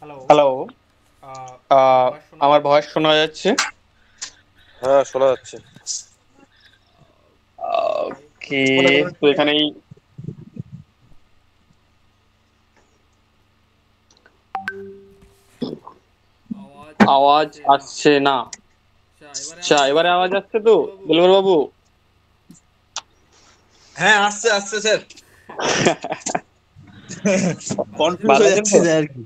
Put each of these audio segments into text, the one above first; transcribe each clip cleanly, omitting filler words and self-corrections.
Hello. আহ, আমার voice শোনা যাচ্ছে? হ্যাঁ, শোনা যাচ্ছে। ওকে। তো এখানেই আওয়াজ আসছে না। আচ্ছা, এবারে আওয়াজ আসছে তো দিলবর বাবু? হ্যাঁ, আসছে আসছে স্যার। কনফিউজ ভালো হয়ে আছেন যাচ্ছে তো? যে আর কি।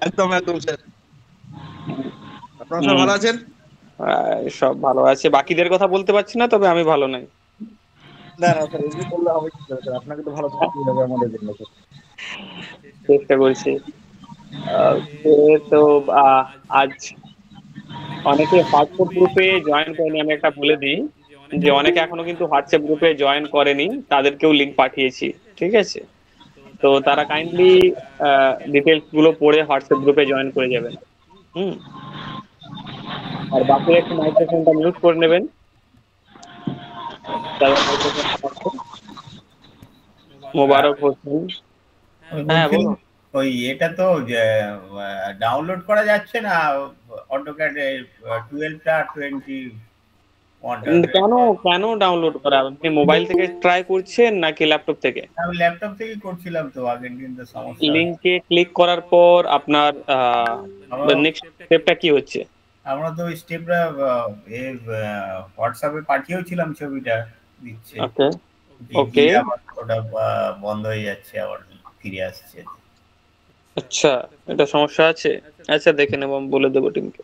একদম একদম স্যার। আপনারা সব ভালো আছেন? সব ভালো আছে, বাকিদের কথা বলতে পারছি না, তবে আমি ভালো নাই। না না স্যার, এমনি করলে হবে কি করে স্যার? আপনাকে তো ভালো থাকতেই হবে আমাদের জন্য স্যার। চেষ্টা করছি। ওকে। তো আজ অনেকে হোয়াটসঅ্যাপ গ্রুপে জয়েন করেনি, আমি একটা বলে দিই যে অনেকে এখনো কিন্তু হোয়াটসঅ্যাপ গ্রুপে জয়েন করেনি, তাদেরকেও লিংক পাঠিয়েছি। ঠিক আছে? তো তারা কাইন্ডলি ডিটেলস গুলো পড়ে হোয়াটসঅ্যাপ গ্রুপে জয়েন করে যাবেন। হুম। আর বাকি একটু মাইক্রোফোনটা মিউট করে নেবেন, তাদের মাইক্রোফোন মোবারক হোসেন। আমি হ্যাঁ, বলছিলাম, বলুন। ওই এটা তো যে ডাউনলোড করা যাচ্ছে না অটোক্যাড 12টা 21টা। কেন কেন ডাউনলোড করা? আপনি মোবাইল থেকে ট্রাই করছেন নাকি ল্যাপটপ থেকে? আমি ল্যাপটপ থেকে করছিলাম তো, আগের দিন তো সমস্যা হচ্ছে। লিংকে ক্লিক করার পর আপনার আমরা নেক্সট স্টেপটা কি হচ্ছে? আমরা তো ওই স্টেপটা হোয়াটসঅ্যাপে পাঠিয়েওছিলাম, ছবিটা দিচ্ছে, ওকে। ওকে। দিয়ে আবার ওটা বন্ধ হয়ে যাচ্ছে, আবার ফিরে আসছে। আচ্ছা, এটা সমস্যা আছে। আচ্ছা, দেখে নেবো, আমি বলে দেবো টিমকে।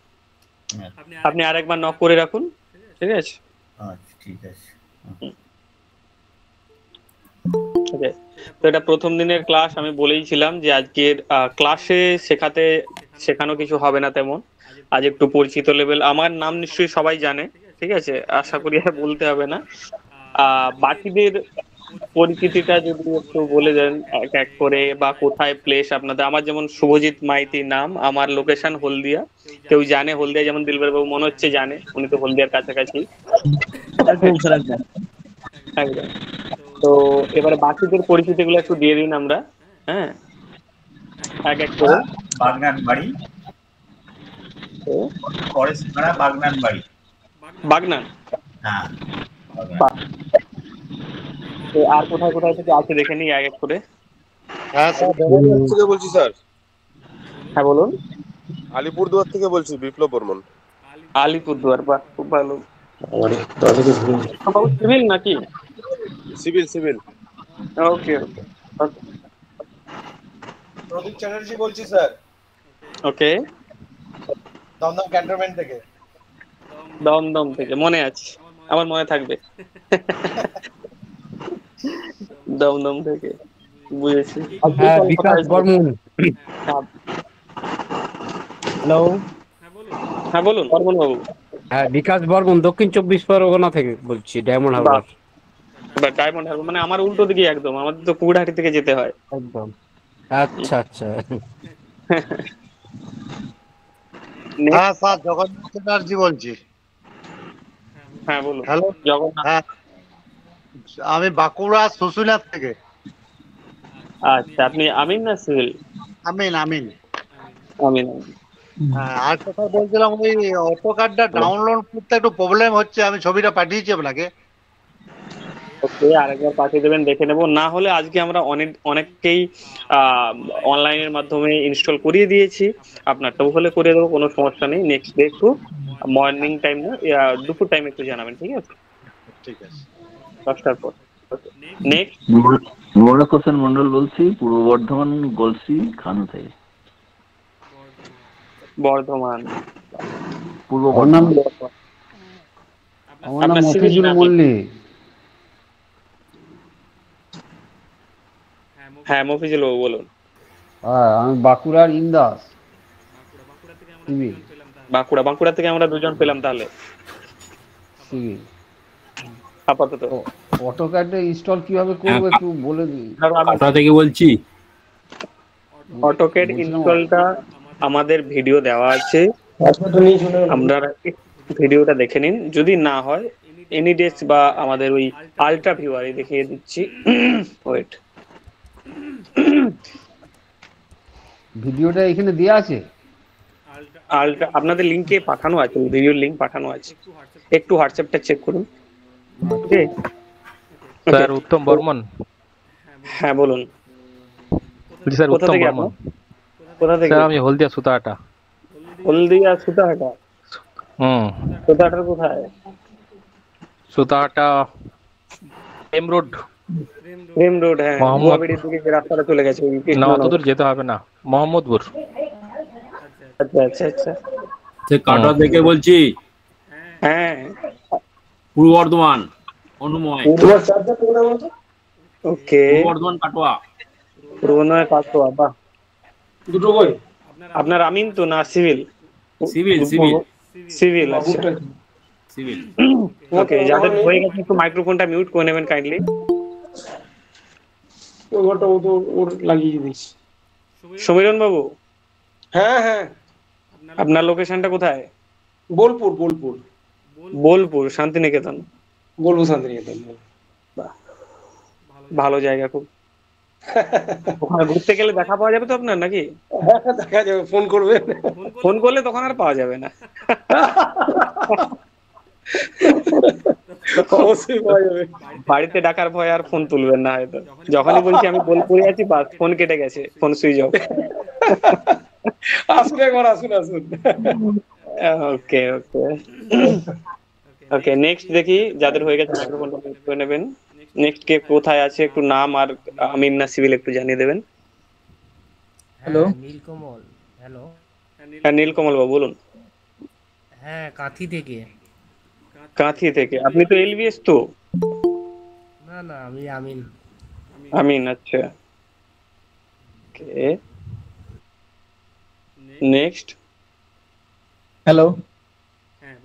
হ্যাঁ, আপনি আরেকবার নক করে রাখুন। ঠিক আছে? আচ্ছা ঠিক আছে। ওকে। তো এটা প্রথম দিনের ক্লাস, আমি বলেইছিলাম যে আজকের ক্লাসে শেখানো কিছু হবে না তেমন। আজ একটু পরিচিত লেভেল, আমার নাম নিশ্চয়ই সবাই জানে। ঠিক আছে, আশা করি আর বলতে হবে না। বাকিদের পরিচিতিটা যদি একটু বলে দেন এক এক করে, বা কোথায় প্লেস আপনাদের। আমার যেমন শুভজিৎ মাইতি নাম, আমার লোকেশন হলদিয়া। কেউ জানে হলদিয়া? যেমন দিলবার বাবু মনে হচ্ছে জানে, উনি তো হলদিয়ার কাছাকাছি। একদম স্যার একদম। একদম। তো এবারে বাকিদের পরিচিতি গুলো একটু দিয়ে দিন আমরা। হ্যাঁ, এক এক করে। বাগনান বাড়ি, তো ফরেস্ট পাড়া বাগনান বাড়ি। বাগনান। হ্যাঁ, বাগনান। বাহ। তো আর কোথায় কোথায় থেকে আছে দেখে নিই এক এক করে। হ্যাঁ স্যার, দেবালিয়াস থেকে বলছি স্যার। হ্যাঁ, বলুন। আলিপুরদুয়ার থেকে বলছি, বিপ্লব বর্মন। আলিপুরদুয়ার, বাহ, খুব ভালো। আমারে দাদাকে ধরুন। বাবু সিভিল নাকি? Civil civil. Okay okay okay. Pradip Chatterjee বলছি স্যার, ওকে। দমদম ক্যান্টনমেন্ট থেকে। দমদম থেকে, মনে আছে, আমার মনে থাকবে। দমদম থেকে, বুঝেছি। আর কে হ্যাঁ, কোন বিকাশ কোথায় ছিল? বর্মন। হ্যাঁ। হ্যালো। হ্যাঁ, বলুন বর্মন বাবু। হ্যাঁ, বিকাশ বর্মন, দক্ষিণ 24 পরগনা থেকে বলছি, ডায়মন্ড বাহ। হারবার। এবার ডায়মন্ড হারবার মানে আমার উল্টো দিকে একদম, আমাদের তো কুড়াহাটি থেকে যেতে হয়। একদম। আচ্ছা আচ্ছা। হ্যাঁ নেক্সট। স্যার, জগন্নাথ চ্যাটার্জি বলছি। হ্যাঁ, বলুন। হ্যালো। জগন্নাথ। হ্যাঁ, আমি বাঁকুড়া শুশুনিয়া থেকে। আচ্ছা, আপনি আমিন না সিভিল? আমিন আমিন। আমিন। হ্যাঁ, আর কথা বলছিলাম, ওই অটোকার্ডটা ডাউনলোড করতে একটু প্রবলেম হচ্ছে, আমি ছবিটা পাঠিয়েছি আপনাকে। ওকে, আরেকবার পাঠিয়ে দেবেন, দেখে নেব। না হলে আজকে আমরা অনেককেই অনলাইনের মাধ্যমে ইনস্টল করিয়ে দিয়েছি, আপনারটাও হলে করে দেবো, কোনো সমস্যা নেই। নেক্সট ডে একটু মর্নিং টাইম না, দুপুর টাইম একটু জানাবেন, ঠিক আছে? ঠিক আছে। 10টার পর। নেক্সট। মোবারক হোসেন মন্ডল বলছি, পূর্ব বর্ধমান গলসি খান থেকে। বর্ধমান। পূর্ব আমার নাম বর্ধমান। আপনার সিভিল মফিজুল নাকি? মল্লিক। হ্যাঁ, মফিজুল বাবু বলুন। হ্যাঁ, আমি বাঁকুড়ার ইন্দাস সিভিল। বাঁকুড়া থেকে আমরা দুজন পেলাম তাহলে সিভিল। আপাতত। অটোক্যাডে ইনস্টল কিভাবে করবো একটু বলে দিই। ধরো আমি কোথা থেকে বলছি? অটোক্যাড বলছিলাম ইনস্টলটা আমাদের ভিডিও দেওয়া আছে, আপনারা ভিডিওটা দেখে নিন। যদি না হয় এনিডেস্ক বা আমাদের ওই আল্ট্রা ভিউয়ারে দেখিয়ে দিচ্ছি। ওয়েট। ভিডিওটা এখানে দেওয়া আছে? আলটা আপনাদের লিংকে পাঠানো আছে, ভিডিওর লিংক পাঠানো আছে, একটু হোয়াটসঅ্যাপটা চেক করুন। ওকে স্যার উত্তম বর্মন। হ্যাঁ বলুন। জি স্যার, কোথা উত্তম থেকে বর্মন। আপনার? কোথা থেকে? স্যার আমি হলদিয়া সুতাহাটা। হলদিয়া সুতাহাটা। হুম। সুতাহাটার কোথায়? Sutahata M road. Prem road, হ্যাঁ, মোহাম্মদ, গুয়াবাড়ির দিকে যে রাস্তাটা চলে গেছে ওই না কৃষ্ণনগর। অতদূর যেতে হবে না, মোহাম্মদপুর। আচ্ছা আচ্ছা আচ্ছা। সে কাটোয়া থেকে বলছি, হ্যাঁ পূর্ব বর্ধমান অনুময়। ওকে, পূর্ব বর্ধমান কাটোয়া। পূর্ব বর্ধমানের কাটোয়া, বাহ। দুটো বই। আপনার আমিন তো না সিভিল? সিভিল সিভিল সিভিল, আচ্ছা। সিভিল। ওকে, যাদের হয়ে গেছে একটু মাইক্রোফোনটা মিউট করে নেবেন কাইন্ডলি। ওই ঘরটা ও তো ওর লাগিয়ে দিয়েছি। সমীরণ বাবু, হ্যাঁ হ্যাঁ, আপনার লোকেশনটা কোথায়? বোলপুর বোলপুর বোলপুর শান্তিনিকেতন। বোলপুর শান্তিনিকেতন। বাহ, ভালো জায়গা খুব। ওখানে ঘুরতে গেলে দেখা পাওয়া যাবে তো আপনার নাকি? হ্যাঁ, দেখা যাবে, ফোন করবেন। ফোন করলে তখন আর পাওয়া যাবে না। অবশ্যই পাওয়া যাবে। বাড়িতে ডাকার ভয় আর ফোন তুলবেন না হয়তো। যখনই বলছি আমি বোলপুরে আছি, বাস ফোন কেটে গেছে, ফোন সুইচ অফ। আসুন একবার, আসুন আসুন। ওকে ওকে ওকে, নেক্সট দেখি যাদের হয়ে গেছে মাইক্রোফোনটা মিউট করে নেবেন। নেক্সট কে কোথায় আছে একটু নাম আর আমিন না সিভিল একটু জানিয়ে দেবেন। হ্যালো, নীলকমল। হ্যালো, হ্যাঁ নীলকমল বাবু বলুন। হ্যাঁ, কাঁথি থেকে। কাঁথি থেকে? আপনি তো এলবিএস তো? না না, আমি আমিন। আমিন, আচ্ছা। ওকে, নেক্সট। হ্যালো,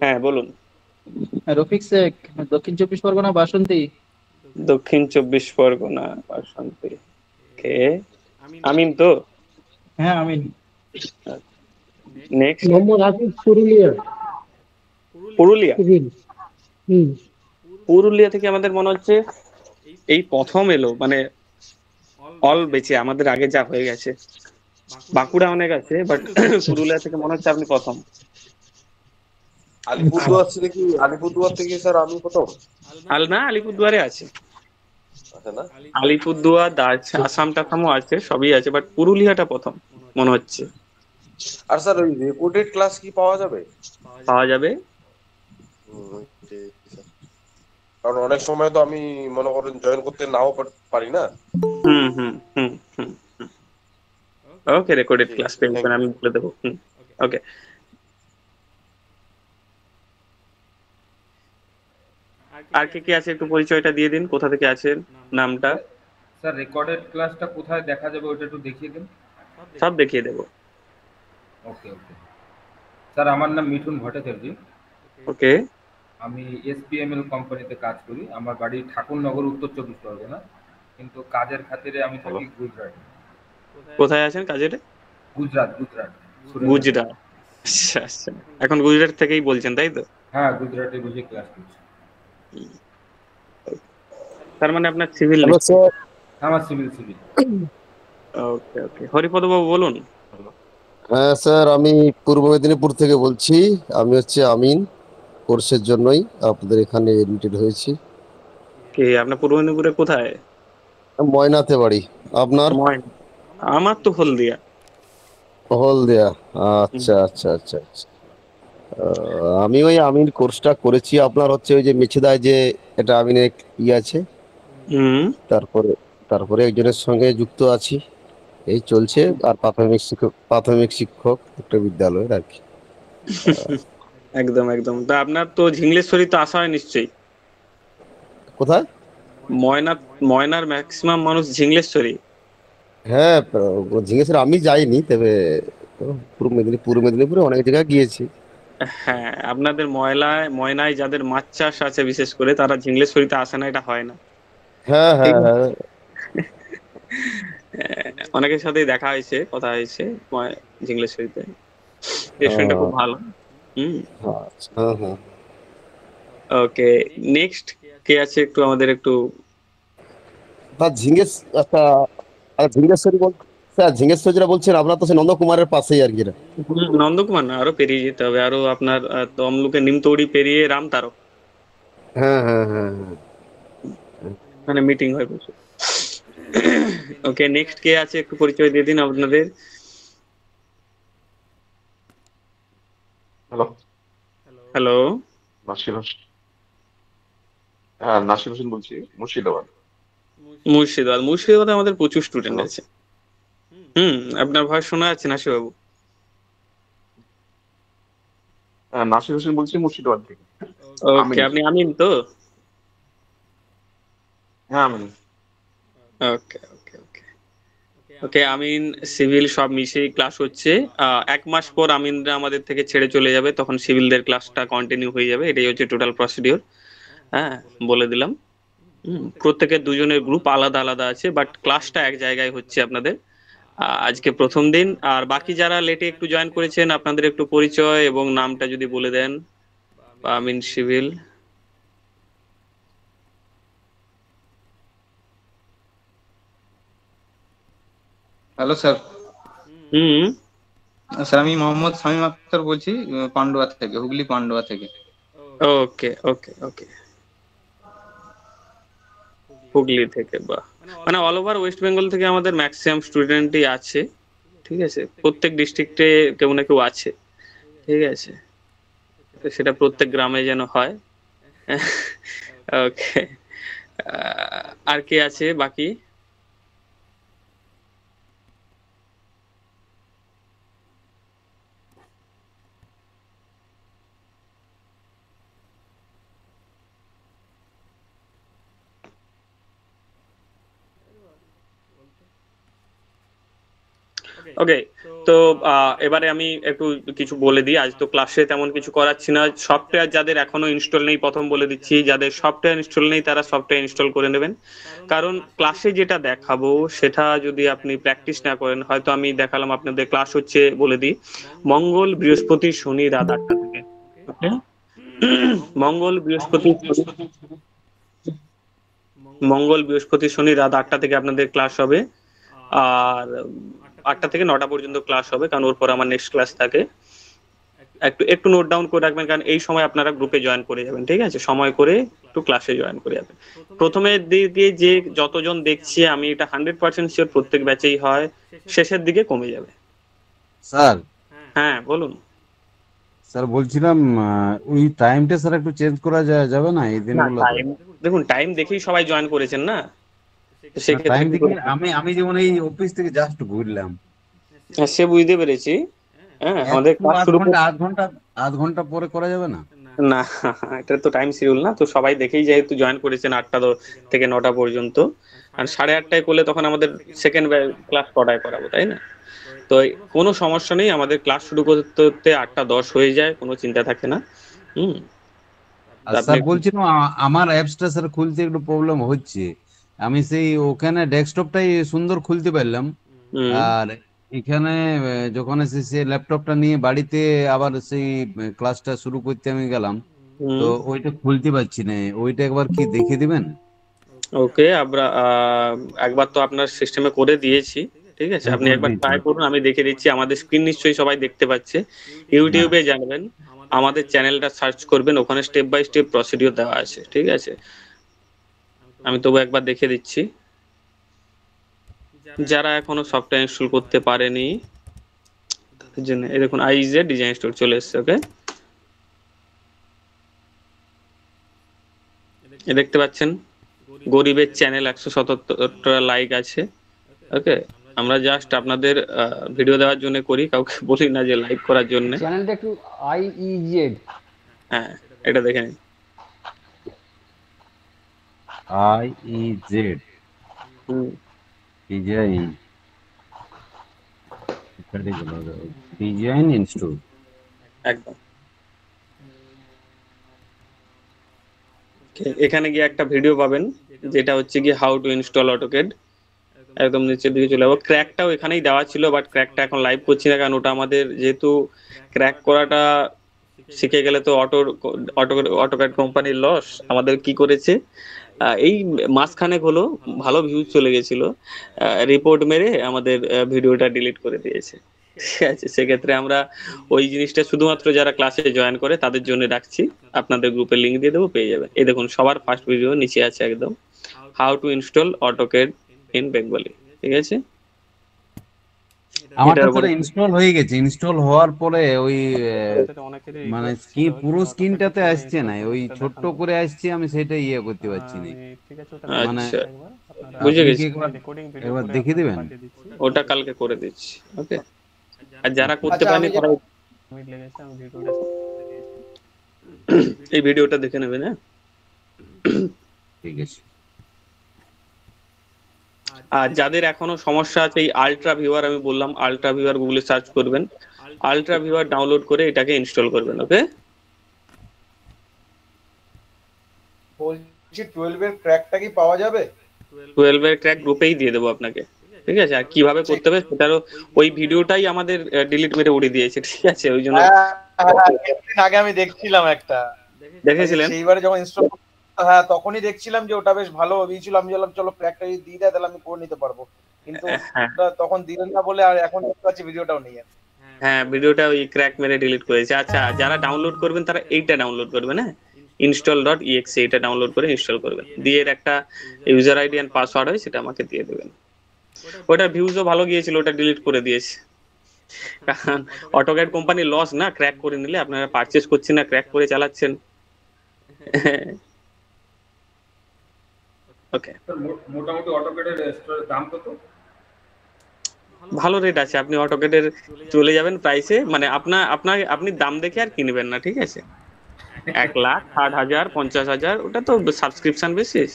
হ্যাঁ বলুন। রফিক শেখ, দক্ষিণ চব্বিশ পরগনা বাসন্তী। দক্ষিণ চব্বিশ পরগনা বাসন্তী। ওকে, আমিন তো? হ্যাঁ আমিন। নেক্সট। মোহাম্মদ হাফিজ, পুরুলিয়া। পুরুলিয়া? হুম। পুরুলিয়া থেকে আমাদের মনে হচ্ছে এই প্রথম এলো, মানে অল বেঁচে, আমাদের আগে যা হয়ে গেছে। বাঁকুড়া অনেক আছে, বাট পুরুলিয়া থেকে মনে হচ্ছে আপনি প্রথম। আলিপুরদুয়ার থেকে কি? আলিপুরদুয়ার থেকে স্যার আমি প্রথম? না, আলিপুরদুয়ারে আছে। আচ্ছা না, আলিপুরদুয়ার, আসাম টাসামও আছে, সবই আছে, বাট পুরুলিয়াটা প্রথম মনে হচ্ছে। আর স্যার ওই রেকর্ডেড ক্লাস কি পাওয়া যাবে? পাওয়া যাবে। ঠিক আছে। কারণ অনেক সময় তো আমি মনে করেন জয়েন করতে নাও পারি না। হুম হুম হুম হুম। ওকে, রেকর্ডেড ক্লাস পেয়ে আমি বলে দেবো। ওকে, আর কে কে আছে একটু পরিচয়টা দিয়ে দিন, কোথা থেকে আছেন, নামটা। স্যার রেকর্ডেড ক্লাসটা কোথায় দেখা যাবে ওটা একটু দেখিয়ে দিন। সব দেখিয়ে দেবো। ওকে ওকে। স্যার আমার নাম মিঠুন ভট্টাচার্য। ওকে, আমি এসপিএমএল কোম্পানিতে কাজ করি। আমার বাড়ি ঠাকুরনগর, উত্তর চব্বিশ পরগনা, কিন্তু কাজের খাতিরে আমি থাকি গুজরাট। কোথায় আছেন কাজের? গুজরাট গুজরাট। গুজরাট, আচ্ছা আচ্ছা। এখন গুজরাট থেকেই বলছেন তাই তো? হ্যাঁ, গুজরাটে বসে ক্লাস করছি। তার মানে আপনার সিভিল? আমার সিভিল সিভিল। ওকে ওকে, হরিপদ বাবু বলুন। হ্যাঁ স্যার, আমি পূর্ব মেদিনীপুর থেকে বলছি। আমি হচ্ছে আমিন, কোর্সের জন্যই আপনাদের এখানে এডমিটেড হয়েছি। কে আপনার পূর্ব মেদিনীপুরে কোথায়? ময়নাতে বাড়ি। আপনার? আমার তো হলদিয়া। হলদিয়া, আচ্ছা আচ্ছা আচ্ছা আচ্ছা। আমি ওই আমিন কোর্সটা করেছি আপনার হচ্ছে ওই যে মেছেদায় যে এটা আমিনের আছে, তারপরে তারপরে একজনের সঙ্গে যুক্ত আছি, এই চলছে। আর প্রাথমিক শিক্ষক একটা বিদ্যালয়ের আর কি। একদম একদম। তা আপনার তো ঝিংলেশ্বরী তো আসা হয় নিশ্চয়ই? কোথায়? ময়নার ম্যাক্সিমাম মানুষ ঝিংলেশ্বরী। হ্যাঁ, ঝিঙেশ্বর আমি যাইনি, তবে পূর্ব মেদিনীপুরে অনেক জায়গায় গিয়েছি। হ্যাঁ, আপনাদের ময়নায় যাদের মাছ চাষ আছে বিশেষ করে, তারা ঝিংলেশ্বরীতে আসে না, এটা হয় না। হ্যাঁ হ্যাঁ হ্যাঁ, অনেকের সাথেই দেখা হয়েছে, কথা হয়েছে ঝিংলেশ্বরীতে। রেস্টুরেন্টটা খুব ভালো। হ্যাঁ হ্যাঁ। ওকে, নেক্সট কে আছে একটু আমাদের একটু। ঝিঙেশ্বরী বল আচ্ছা ঝিঙ্গেশ্বর যেটা বলছেন আপনার তো সে নন্দকুমারের পাশেই আর কি এটা। নন্দকুমার না, আরো পেরিয়ে যেতে হবে, আরো আপনার তমলুকে নিমতৌড়ি পেরিয়ে রামতারক, হ্যাঁ হ্যাঁ হ্যাঁ হ্যাঁ। মানে মিটিং হয় প্রচুর। ওকে, নেক্সট কে আছে একটু পরিচয় দিয়ে দিন আপনাদের। Hello hello, Nasir Hossain. হ্যাঁ নাসির হোসেন বলছি, মুর্শিদাবাদ। মুর্শিদাবাদে আমাদের প্রচুর স্টুডেন্ট আছে। আপনার ভয়েস শোনা যাচ্ছে নাসির বাবু। হ্যাঁ নাসির হোসেন বলছি মুর্শিদাবাদ থেকে। ওকে, আপনি আমিন তো? হ্যাঁ আমিন। ওকে ওকে ওকে ওকে, আমিন সিভিল সব মিশিয়ে ক্লাস হচ্ছে। 1 মাস পর আমিনরা আমাদের থেকে ছেড়ে চলে যাবে, তখন সিভিলদের ক্লাসটা কন্টিনিউ হয়ে যাবে। এটাই হচ্ছে টোটাল প্রসিডিওর। হ্যাঁ বলে দিলাম। প্রত্যেকের দুজনের গ্রুপ আলাদা আলাদা আছে, বাট ক্লাসটা এক জায়গায় হচ্ছে আপনাদের। আজকে প্রথম দিন। আর বাকি যারা লেটে একটু জয়েন করেছেন আপনাদের একটু পরিচয় এবং নামটা যদি বলে দেন। আমিন সিভিল। Hello sir. স্যার আমি মোহাম্মদ শামীম আক্তার বলছি, পান্ডুয়া থেকে, হুগলি পান্ডুয়া থেকে। ওকে ওকে ওকে, হুগলি থেকে। বাহ, মানে অল ওভার ওয়েস্ট বেঙ্গল থেকে আমাদের ম্যাক্সিমাম স্টুডেন্টই আছে। ঠিক আছে, প্রত্যেক ডিস্ট্রিক্টে কেউ না কেউ আছে। ঠিক আছে, সেটা প্রত্যেক গ্রামে যেন হয়। ওকে, আর কে আছে বাকি? ওকে, তো এবারে আমি একটু কিছু বলে দিই। আজ তো ক্লাসে তেমন কিছু করাচ্ছি না। সফটওয়্যার যাদের এখনো ইনস্টল নেই, প্রথম বলে দিচ্ছি, যাদের সফটওয়্যার ইনস্টল নেই তারা সফটওয়্যার ইনস্টল করে নেবেন। কারণ ক্লাসে যেটা দেখাবো সেটা যদি আপনি প্র্যাকটিস না করেন, হয়তো আমি দেখালাম আপনাদের ক্লাস হচ্ছে বলে দিই মঙ্গল বৃহস্পতি শনি রাত 8টা থেকে। মঙ্গল বৃহস্পতি শনি রাত 8টা থেকে আপনাদের ক্লাস হবে। আর 8টা থেকে 9টা পর্যন্ত ক্লাস হবে, কারণ ওর পর আমার নেক্সট ক্লাস থাকে। একটু নোট ডাউন করে রাখবেন, কারণ এই সময় আপনারা গ্রুপে জয়েন করে যাবেন। ঠিক আছে, সময় করে একটু ক্লাসে জয়েন করে যাবেন। প্রথমের দিকে যে যতজন দেখছি আমি এটা 100% শিওর প্রত্যেক ব্যাচেই হয়, শেষের দিকে কমে যাবে। স্যার হ্যাঁ বলুন। স্যার বলছিলাম ওই টাইমটা স্যার একটু চেঞ্জ করা যাবে না এই দিনগুলো? দেখুন টাইম দেখেই সবাই জয়েন করেছেন না, টাইম দেখে আমি যেমন এই অফিস থেকে জাস্ট ঘুরলাম। সে বুঝতে পেরেছি। হ্যাঁ, আমাদের ক্লাস শুরু আধ ঘন্টা পরে করা যাবে না? না, এটা তো টাইম শিডিউল না, তো সবাই দেখেই যেহেতু জয়েন করেছেন 8টা থেকে 9টা পর্যন্ত। আর 8:30টায় করলে তখন আমাদের সেকেন্ড ক্লাস কটায় করাবো, তাই না? তো কোনো সমস্যা নেই, আমাদের ক্লাস শুরু করতে করতে 8:10 হয়ে যায়, কোনো চিন্তা থাকে না। স্যার বলছিলাম আমার অ্যাপসটা স্যার খুলতে একটু প্রবলেম হচ্ছে। আমি সেই ওখানে ডেস্কটপটাই সুন্দর খুলতে পারলাম, আর এখানে যখন এসে ল্যাপটপটা নিয়ে বাড়িতে আবার সেই ক্লাসটা শুরু করতে আমি গেলাম, তো ওইটা খুলতে পারছি না। ওইটা একবার কি দেখে দিবেন? ওকে, আমরা একবার তো আপনার সিস্টেমে করে দিয়েছি। ঠিক আছে, আপনি একবার ট্রাই করুন, আমি দেখে দিচ্ছি। আমাদের স্ক্রিন নিশ্চয়ই সবাই দেখতে পাচ্ছে। ইউটিউবে জানবেন, আমাদের চ্যানেলটা সার্চ করবেন, ওখানে স্টেপ বাই স্টেপ প্রসিডিওর দেওয়া আছে। ঠিক আছে, আমি তবু একবার দেখে দিচ্ছি। যারা এখনো সফটওয়্যার ইনস্টল করতে পারেনি তাদের জন্য এই দেখুন আইজে ডিজাইন স্টোর চলে এসেছে। ওকে, দেখতে পাচ্ছেন গরিবের চ্যানেল 177টা লাইক আছে। ওকে, আমরা জাস্ট আপনাদের ভিডিও দেওয়ার জন্য করি, কাউকে বলি না যে লাইক করার জন্য। চ্যানেলটা একটু IEZ। হ্যাঁ, এটা দেখে নিন। IEZ design install. একদম, এখানে গিয়ে একটা ভিডিও পাবেন যেটা হচ্ছে কি হাউ টু ইনস্টল অটোক্যাড। একদম নিচের দিকে চলে যাবো। ক্র্যাকটাও এখানেই দেওয়া ছিল, বাট ক্র্যাকটা এখন লাইভ করছি না, কারণ ওটা আমাদের যেহেতু ক্র্যাক করাটা শিখে গেলে তো অটোক্যাড কোম্পানির লস। আমাদের কি করেছে, এই মাসখানেক হলো ভালো ভিউজ চলে গেছিল, রিপোর্ট মেরে আমাদের ভিডিওটা ডিলিট করে দিয়েছে। ঠিক আছে, সেক্ষেত্রে আমরা ওই জিনিসটা শুধুমাত্র যারা ক্লাসে জয়েন করে তাদের জন্য রাখছি। আপনাদের গ্রুপে লিংক দিয়ে দেবো, পেয়ে যাবেন। এই দেখুন সবার ফার্স্ট ভিডিও নিচে আছে একদম, how to install AutoCAD in Bengali. ঠিক আছে, আমারটা তো ইনস্টল হয়ে গেছে। ইনস্টল হওয়ার পরে ওই মানে পুরো স্ক্রিনটাতে আসছে না, ওই ছোট্ট করে আসছে, আমি সেটা করতে পারছি না। মানে আচ্ছা, বুঝে গেছি। একবার দেখিয়ে দিবেন? ওটা কালকে করে দিচ্ছি। ওকে, আর যারা করতে পারেনি তারা এই ভিডিওটা দেখে নেবেন। হ্যাঁ, ঠিক আছে। আর যাদের এখনো সমস্যা আছে, এই আলট্রা ভিউয়ার আমি বললাম, আলট্রা ভিউয়ার গুগলে সার্চ করবেন, আলট্রা ভিউয়ার ডাউনলোড করে এটাকে ইনস্টল করবেন। ওকে, বলছি 12 এর ক্র্যাকটা কি পাওয়া যাবে? 12 এর ক্র্যাক গ্রুপেই দিয়ে দেবো আপনাকে। ঠিক আছে, আর কিভাবে করতে হবে সেটারও ওই ভিডিওটাই আমাদের ডিলিট মেরে উড়িয়ে দিয়েছে। ঠিক আছে, ওই জন্য কিছুদিন আগে আমি দেখছিলাম একটা, দেখেছিলেন সেইবারে যখন ইনস্টল, হ্যাঁ তখনই দেখছিলাম যে ওটা বেশ ভালো দিয়েছিল। আমি বললাম চলো ক্র্যাকটা যদি দিয়ে দেয় তাহলে আমি করে নিতে পারবো, কিন্তু তখন দিলেন না বলে আর এখন দেখতে পাচ্ছি ভিডিওটাও নেই। হ্যাঁ, ভিডিওটা ওই ক্র্যাক মেরে ডিলিট করেছে। আচ্ছা, যারা ডাউনলোড করবেন তারা এইটা ডাউনলোড করবেন। হ্যাঁ, install.exe এটা ডাউনলোড করে ইনস্টল করবেন, দিয়ে এর একটা ইউজার আইডি এন্ড পাসওয়ার্ড হয় সেটা আমাকে দিয়ে দেবেন। ওটা ভিউজও ভালো গিয়েছিল, ওটা ডিলিট করে দিয়েছে। কারণ অটোক্যাড কোম্পানি লস না, ক্র্যাক করে নিলে আপনারা পারচেজ করছেন না, ক্র্যাক করে চালাচ্ছেন। ওকে, মোটামুটি অটোক্যাডের দাম কত? ভালো রেট আছে। আপনি অটোক্যাডের চলে যাবেন প্রাইসে, মানে আপনি দাম দেখে আর কিনবেন না। ঠিক আছে, 1,60,000 50,000 ওটা তো সাবস্ক্রিপশন বেসিস।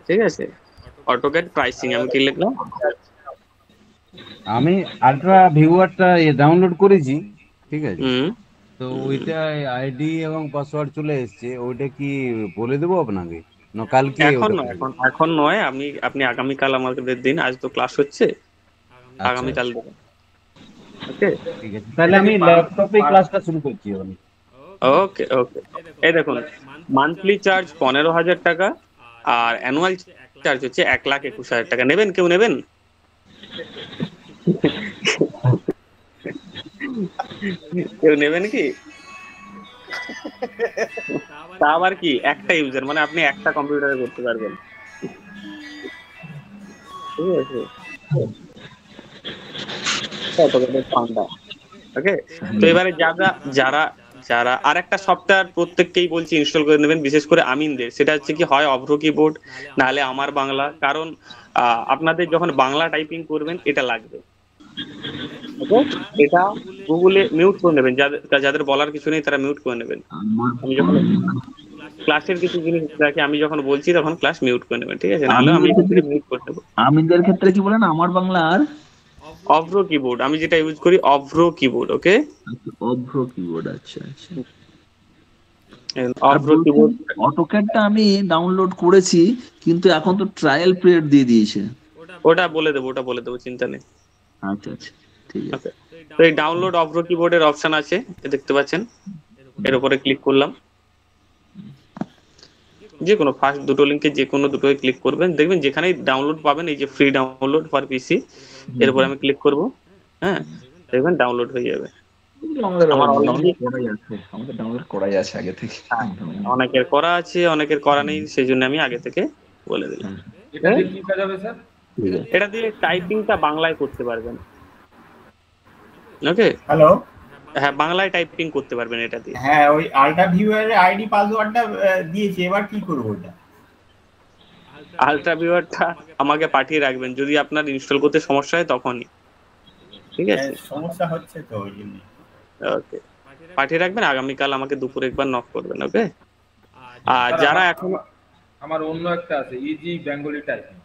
ঠিক আছে, অটোক্যাড প্রাইসিং আমি কি লিখলাম, আমি আলট্রা ভিউয়ারটা ডাউনলোড করেছি। ঠিক আছে, তো ওইটা আইডি এবং পাসওয়ার্ড চলে এসেছে। ওইটা কি বলে দেবো আপনাকে না কালকে? এখন নয়, আপনি আগামীকাল আমাদের দিন, আজ তো ক্লাস হচ্ছে, আগামীকাল দেবেন। ওকে, ঠিক আছে, তাহলে আমি ল্যাপটপে ক্লাসটা শুরু করছি এখন। ওকে ওকে, এই দেখুন মান্থলি চার্জ 15,000 টাকা আর অ্যানুয়াল চার্জ হচ্ছে 1,21,000 টাকা। নেবেন? কেউ নেবেন? কেউ নেবেন কি? তা আবার কি, একটা ইউজার মানে আপনি একটা কম্পিউটারে করতে পারবেন। ঠিক আছে, ওকে। তো এবারে যারা আর একটা সফটওয়্যার প্রত্যেককেই বলছি ইনস্টল করে নেবেন, বিশেষ করে আমিনদের। সেটা হচ্ছে কি, হয় অভ্র কিবোর্ড, নাহলে আমার বাংলা। কারণ আপনাদের যখন বাংলা টাইপিং করবেন এটা লাগবে। ওকে, এটা গুগলে মিউট করে নেবেন, যাদের বলার কিছু নেই তারা মিউট করে নেবেন। আমি যখন ক্লাসের কিছু জিনিস রাখি, আমি যখন বলছি তখন ক্লাস মিউট করে নেবেন। ঠিক আছে, নাহলে আমি মিউট করে দেবো। আমিনদের ক্ষেত্রে কি বলেন? আমার বাংলা আর অভ্র কিবোর্ড, আমি যেটা ইউজ করি অভ্র কিবোর্ড। ওকে, অভ্র কিবোর্ড। আচ্ছা আচ্ছা, অভ্র কিবোর্ড। অটোক্যাডটা আমি ডাউনলোড করেছি, কিন্তু এখন তো ট্রায়াল পিরিয়ড দিয়ে দিয়েছে। ওটা বলে দেবো, চিন্তা নেই। আচ্ছা আচ্ছা, ঠিক আছে। তো এই ডাউনলোড অভ্র কিবোর্ডের অপশন আছে, দেখতে পাচ্ছেন, এর উপরে ক্লিক করলাম। যে কোনো ফার্স্ট দুটো লিঙ্কে যে কোনো দুটোই ক্লিক করবেন, দেখবেন যেখানেই ডাউনলোড পাবেন এই যে ফ্রি ডাউনলোড ফর পিসি, এর উপরে আমি ক্লিক করব। হ্যাঁ, দেখবেন ডাউনলোড হয়ে যাবে। আমার অলরেডি ডাউনলোড করাই আছে আগে থেকে। অনেকের করা আছে, অনেকের করা নেই, সেই জন্য আমি আগে থেকে বলে দিলাম। এটা দিয়ে কি কাজ হবে স্যার? এটা দিয়ে টাইপিংটা বাংলায় করতে পারবেন। ওকে, হ্যালো, হ্যাঁ, বাংলায় টাইপিং করতে পারবেন এটা দিয়ে। হ্যাঁ, ওই আলট্রা ভিউয়ারের আইডি পাসওয়ার্ডটা দিয়েছি, এবার কি করব ওটা? আলট্রা ভিউয়ারটা আমাকে পাঠিয়ে রাখবেন, যদি আপনার ইনস্টল করতে সমস্যা হয় তখনই। ঠিক আছে, সমস্যা হচ্ছে তো ওই জন্য। ওকে, পাঠিয়ে রাখবেন, আগামীকাল আমাকে দুপুরে একবার নক করবেন। ওকে, আর যারা এখন আমার অন্য একটা আছে ইজি বেঙ্গলি টাইপিং।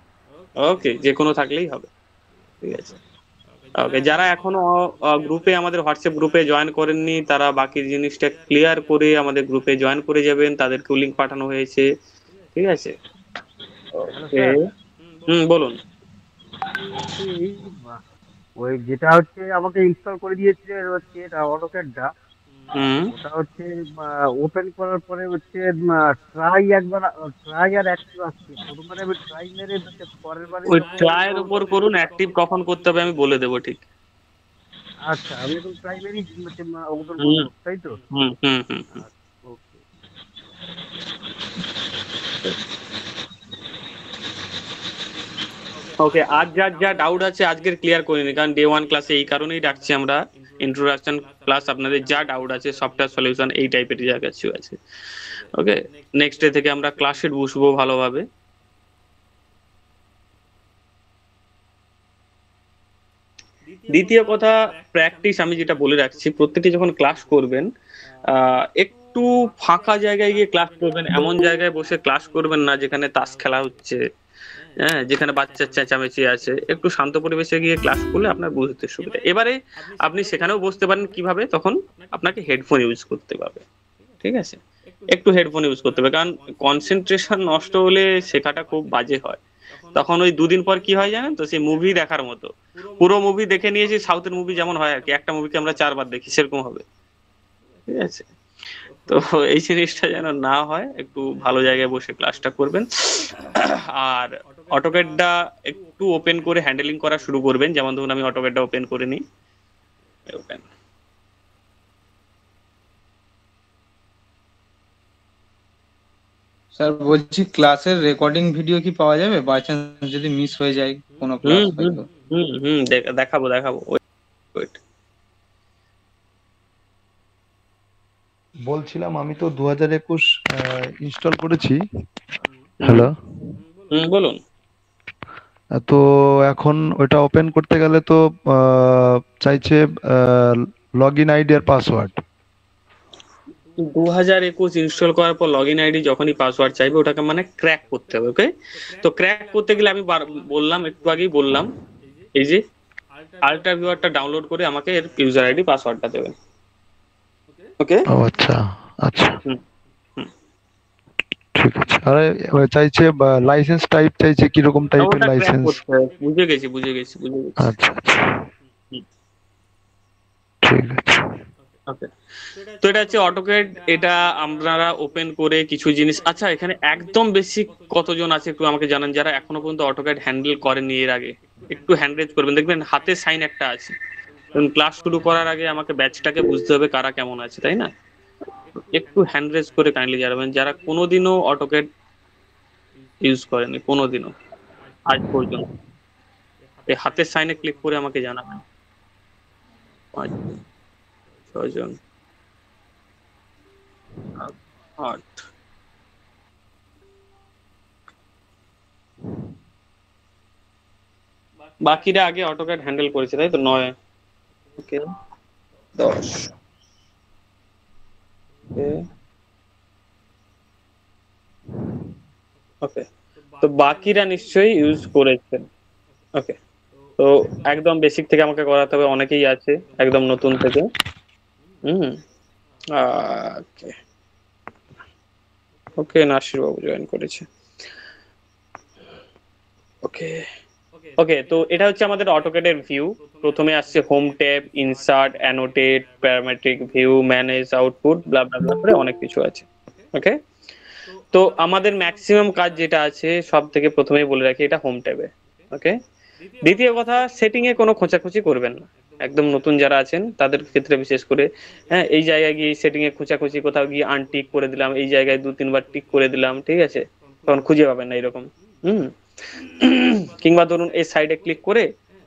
ওকে, যে কোনো থাকলেই হবে। ঠিক আছে, ওকে। যারা এখনো গ্রুপে, আমাদের হোয়াটসঅ্যাপ গ্রুপে জয়েন করেননি, তারা বাকি জিনিসটা ক্লিয়ার করে আমাদের গ্রুপে জয়েন করে যাবেন। তাদেরকেও লিংক পাঠানো হয়েছে। ঠিক আছে, ওকে। বলুন। ওই যেটা হচ্ছে আমাকে ইনস্টল করে দিয়েছে হচ্ছে এটা অটোক্যাডটা, ওটা হচ্ছে ওপেন করার পরে হচ্ছে ট্রাই আর অ্যাক্টিভ আসছে, প্রথমবারে আমি ট্রাই মেরে পরের বারে ওই ট্রায়ের উপর করুন, অ্যাক্টিভ কখন করতে হবে আমি বলে দেবো ঠিক। আচ্ছা আমি এখন ট্রাই মেরেই ওপেন করবো, তাই তো? ওকে, আজ যার যা ডাউট আছে আজকের ক্লিয়ার করে নি, কারণ ডে 1 ক্লাসে এই কারণেই ডাকছি আমরা, ইন্ট্রোডাকশন ক্লাস, আপনাদের যা ডাউট আছে সফটওয়্যার সলিউশন এই টাইপের যা কিছু আছে। ওকে, নেক্সট ডে থেকে আমরা ক্লাসে বসবো ভালোভাবে। দ্বিতীয় কথা, প্র্যাকটিস আমি যেটা বলে রাখছি, প্রত্যেকটি যখন ক্লাস করবেন একটু ফাঁকা জায়গায় গিয়ে ক্লাস করবেন, এমন জায়গায় বসে ক্লাস করবেন না যেখানে তাস খেলা হচ্ছে, হ্যাঁ, যেখানে বাচ্চার চেঁচামেচি আছে। একটু শান্ত পরিবেশে গিয়ে ক্লাস করলে আপনার বুঝতে সুবিধা। এবারে আপনি সেখানেও বসতে পারেন, কিভাবে? তখন আপনাকে হেডফোন ইউজ করতে হবে, ঠিক আছে? একটু হেডফোন ইউজ করতে হবে, কারণ কনসেন্ট্রেশন নষ্ট হলে শেখাটা খুব বাজে হয়। তখন ওই দুদিন পর কি হয় জানেন তো, সেই মুভি দেখার মতো, পুরো মুভি দেখে নিয়েছি, সাউথের মুভি যেমন হয় আর কি, একটা মুভিকে আমরা 4 বার দেখি, সেরকম হবে, ঠিক আছে? তো এই জিনিসটা যেন না হয়, একটু ভালো জায়গায় বসে ক্লাসটা করবেন। আর অটোক্যাডটা একটু ওপেন করে হ্যান্ডেলিং করা শুরু করবেন, যেমন ধরুন আমি অটোক্যাডটা ওপেন করে নিই। ওপেন, স্যার বলছি ক্লাসের রেকর্ডিং ভিডিও কি পাওয়া যাবে বাই চান্স যদি মিস হয়ে যায় কোনো ক্লাস? দেখাবো। ওয়েট, বলছিলাম আমি তো 2021 ইনস্টল করেছি। হ্যালো, বলুন। তো এখন ওটা ওপেন করতে গেলে তো চাইছে লগইন আইডি আর পাসওয়ার্ড। 2021 ইনস্টল করার পর লগইন আইডি যখনই পাসওয়ার্ড চাইবে, ওটাকে মানে ক্র্যাক করতে হবে। ওকে, তো ক্র্যাক করতে গেলে আমি বললাম, একটু আগেই বললাম, এই যে আল্ট্রা ভিউয়ারটা ডাউনলোড করে আমাকে এর ইউজার আইডি পাসওয়ার্ডটা দেবেন। ওকে, ও আচ্ছা আচ্ছা, ঠিক আছে। আরে চাইছে লাইসেন্স টাইপ চাইছে, কি রকম টাইপের লাইসেন্স? বুঝে গেছি। আচ্ছা আচ্ছা, ঠিক আছে। ওকে, তো এটা হচ্ছে অটোক্যাড। এটা আপনারা ওপেন করে কিছু জিনিস, আচ্ছা এখানে একদম বেসিক কতজন আছে একটু আমাকে জানান, যারা এখনো পর্যন্ত অটোক্যাড হ্যান্ডেল করেননি এর আগে? একটু হ্যান্ড রেজ করবেন, দেখবেন হাতে সাইন একটা আছে। ক্লাস শুরু করার আগে আমাকে ব্যাচটাকে বুঝতে হবে কারা কেমন আছে, তাই না? একটু হ্যান্ড রেজ করে কাইন্ডলি জানাবেন যারা কোনোদিনও অটোক্যাড ইউজ করেনি, কোনোদিনও আজ পর্যন্ত। এই হাতের সাইনে ক্লিক করে আমাকে জানাবেন। 5 6 জন, 8। বাকিরা আগে অটোক্যাড হ্যান্ডেল করেছে, তাই তো? 9। ওকে, 10। ওকে, তো বাকিরা নিশ্চয়ই ইউজ করেছেন। ওকে, তো একদম বেসিক থেকে আমাকে করাতে হবে, অনেকেই আছে একদম নতুন থেকে। ওকে ওকে, নাসির বাবু জয়েন করেছে। ওকে ওকে, তো এটা হচ্ছে আমাদের অটোক্যাডের ভিউ। প্রথমে আসছে home tab, insert, annotate, parametric view, manage output, blah blah blah করে অনেক কিছু আছে। ওকে, তো আমাদের ম্যাক্সিমাম কাজ যেটা আছে সব থেকে প্রথমেই বলে রাখি, এটা হোম ট্যাবে। ওকে, দ্বিতীয় কথা, সেটিং এ কোনো খোঁচাখুচি করবেন না, একদম নতুন যারা আছেন তাদের ক্ষেত্রে বিশেষ করে। হ্যাঁ, এই জায়গায় গিয়ে সেটিং এ খোঁচাখুচি, কোথাও গিয়ে আনটিক করে দিলাম, এই জায়গায় 2-3 বার টিক করে দিলাম, ঠিক আছে? তখন খুঁজে পাবেন না এরকম। কিংবা ধরুন এই সাইডে ক্লিক করে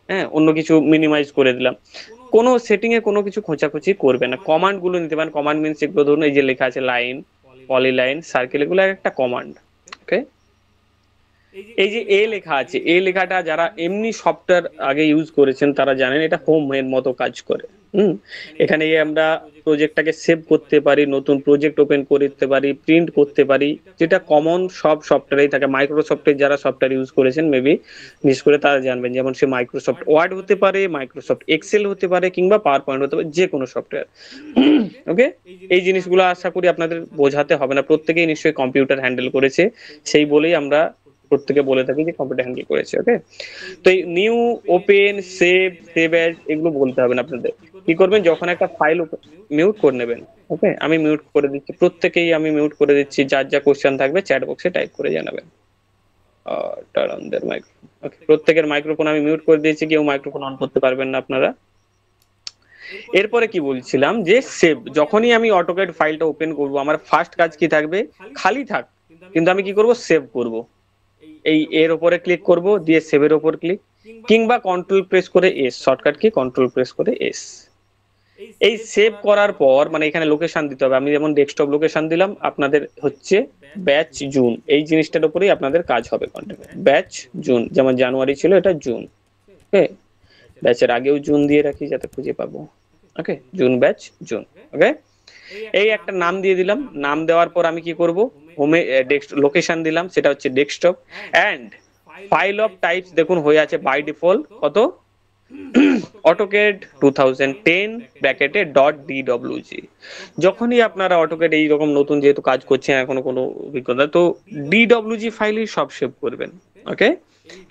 হ্যাঁ অন্য কিছু মিনিমাইজ করে দিলাম। কোনো সেটিং এ কোনো কিছু খোঁচাখুচি করবে না। কমান্ড গুলো নিতে পারেন। কমান্ড মিনস এগুলো ধরুন এই যে লেখা আছে লাইন, পলিলাইন, সার্কেল, এগুলো একটা কমান্ড। ওকে, এই যে এ লেখা আছে, এই লেখাটা যারা এমনি সফটওয়্যার আগে ইউজ করেছেন তারা জানেন এটা হোম এর মতো কাজ করে। এখানে আমরা প্রজেক্টটাকে সেভ করতে পারি, নতুন প্রজেক্ট ওপেন করতে পারি, প্রিন্ট করতে পারি, যেটা কমন সব সফটওয়্যারেই থাকে। মাইক্রোসফটের যারা সফটওয়্যার ইউজ করেছেন মেবি বিশেষ করে তারা জানবেন, যেমন সে মাইক্রোসফট ওয়ার্ড হতে পারে, মাইক্রোসফট এক্সেল হতে পারে, কিংবা পাওয়ার পয়েন্ট হতে পারে, যে কোনো সফটওয়্যার। ওকে, এই জিনিসগুলো আশা করি আপনাদের বোঝাতে হবে না, প্রত্যেকেই নিশ্চয়ই কম্পিউটার হ্যান্ডেল করেছে, সেই বলেই আমরা প্রত্যেকে বলে থাকি যে কম্পিউটার হ্যান্ডেল করেছে। ওকে, তো এই new, open, save, save as এগুলো বলতে হবে না আপনাদের। কি করবেন, যখন একটা ফাইল মিউট করে নেবেন। ওকে, আমি মিউট করে দিচ্ছি, প্রত্যেকেই আমি মিউট করে দিচ্ছি, যার যা কোশ্চেন থাকবে চ্যাট বক্সে টাইপ করে জানাবেন। Turn on their microphone. Okay, প্রত্যেকের মাইক্রোফোন আমি মিউট করে দিয়েছি, কেউ মাইক্রোফোন অন করতে পারবেন না আপনারা। এরপরে কি বলছিলাম যে সেভ, যখনই আমি অটোক্যাড ফাইলটা ওপেন করব, আমার ফার্স্ট কাজ কি থাকবে, খালি থাক, কিন্তু আমি কি করব, সেভ করব। এই এর উপরে ক্লিক করব, দিয়ে সেভের উপর ক্লিক, কিংবা কন্ট্রোল প্রেস করে S, shortcut key control press করে এস। এই সেভ করার পর মানে এখানে লোকেশন দিতে হবে, আমি যেমন ডেস্কটপ লোকেশন দিলাম, আপনাদের হচ্ছে ব্যাচ জুন, এই জিনিসটার উপরেই আপনাদের কাজ হবে কন্টিনিউ। ব্যাচ জুন, যেমন জানুয়ারি ছিল, এটা জুন। ওকে, ব্যাচের আগেও জুন দিয়ে রাখি যাতে খুঁজে পাবো। ওকে, জুন ব্যাচ জুন। ওকে, এই একটা নাম দিয়ে দিলাম, নাম দেওয়ার পর আমি কি করব, হোমে লোকেশন দিলাম, সেটা হচ্ছে desktop. And file of types দেখুন হয়ে আছে বাই ডিফল্ট কত, অটোক্যাড 2010 ব্র্যাকেটে .dwg। যখনই আপনারা অটোক্যাড এইরকম নতুন যেহেতু কাজ করছেন, এখনো কোনো অভিজ্ঞতা, তো dwg ফাইলই সব সেভ করবেন। ওকে,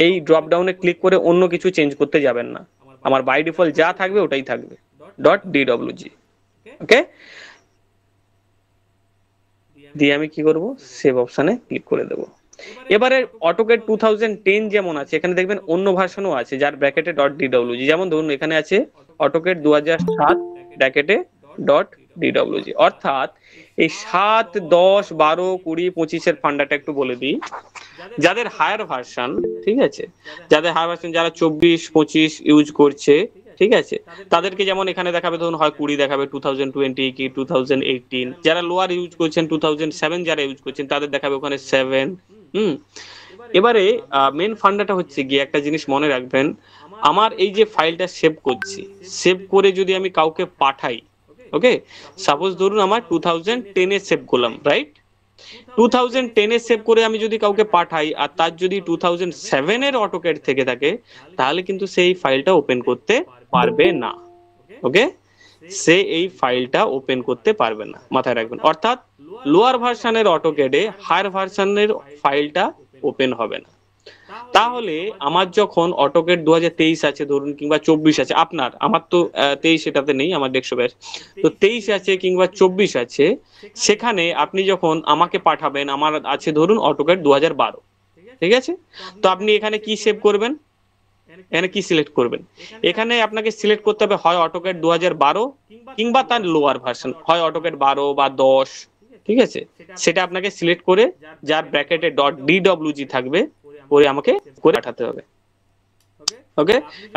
এই ড্রপ ডাউনে ক্লিক করে অন্য কিছু চেঞ্জ করতে যাবেন না, আমার বাই ডিফল্ট যা থাকবে ওটাই থাকবে, .dwg। ওকে, দিয়ে আমি কি করব, সেভ অপশনে ক্লিক করে দেব। এবারে অটোক্যাড 2010 যেমন আছে, এখানে দেখবেন অন্য ভার্সনও আছে যার ব্র্যাকেটে .dwg, যেমন ধরুন এখানে আছে অটোক্যাড 2007 ব্র্যাকেটে .dwg। অর্থাৎ এই 7, 10, 12, 20, 25 এর ফান্ডাটা একটু বলে দিই। যাদের হায়ার ভার্সন, ঠিক আছে, যাদের হায়ার ভার্সন, যারা 24, 25 ইউজ করছে, ঠিক আছে, তাদেরকে যেমন এখানে দেখাবে, ধরুন হয় 20 দেখাবে, 2020 কি 2018। যারা লোয়ার ইউজ করছেন 2007 যারা ইউজ করছেন তাদের দেখাবে ওখানে 7। এবারে মেন ফান্ডাটা হচ্ছে গিয়ে একটা জিনিস মনে রাখবেন, আমার এই যে ফাইলটা সেভ করছি, সেভ করে যদি আমি কাউকে পাঠাই, ওকে, সাপোজ ধরুন আমার 2010 এ সেভ করলাম, রাইট, 2010 এ সেভ করে আমি যদি কাউকে পাঠাই আর তার যদি 2007 এর অটোক্যাড থেকে থাকে, তাহলে কিন্তু সেই ফাইলটা ওপেন করতে পারবে না। ওকে, সে এই ফাইলটা ওপেন করতে পারবে না, মাথায় রাখবেন। অর্থাৎ লোয়ার ভার্সনের অটোক্যাডে হায়ার ভার্সনের ফাইলটা ওপেন হবে না। তাহলে আমার যখন অটোক্যাড 2023 আছে ধরুন, কিংবা 24 আছে, আপনার, আমার তো 23 এটাতে নেই, আমার ডেস্কটপে আছে, তো 23 আছে কিংবা 24 আছে, সেখানে আপনি যখন আমাকে পাঠাবেন, আমার আছে ধরুন অটোক্যাড 2012, ঠিক আছে, তো আপনি এখানে কি সেভ করবেন, এখানে কি সিলেক্ট করবেন, এখানে আপনাকে সিলেক্ট করতে হবে হয় অটোক্যাড 2012 কিংবা তার লোয়ার ভার্সন, হয় অটোক্যাড 12 বা 10, ঠিক আছে, সেটা আপনাকে সিলেক্ট করে যার ব্র্যাকেটে .dwg থাকবে করে আমাকে করে পাঠাতে হবে। ওকে,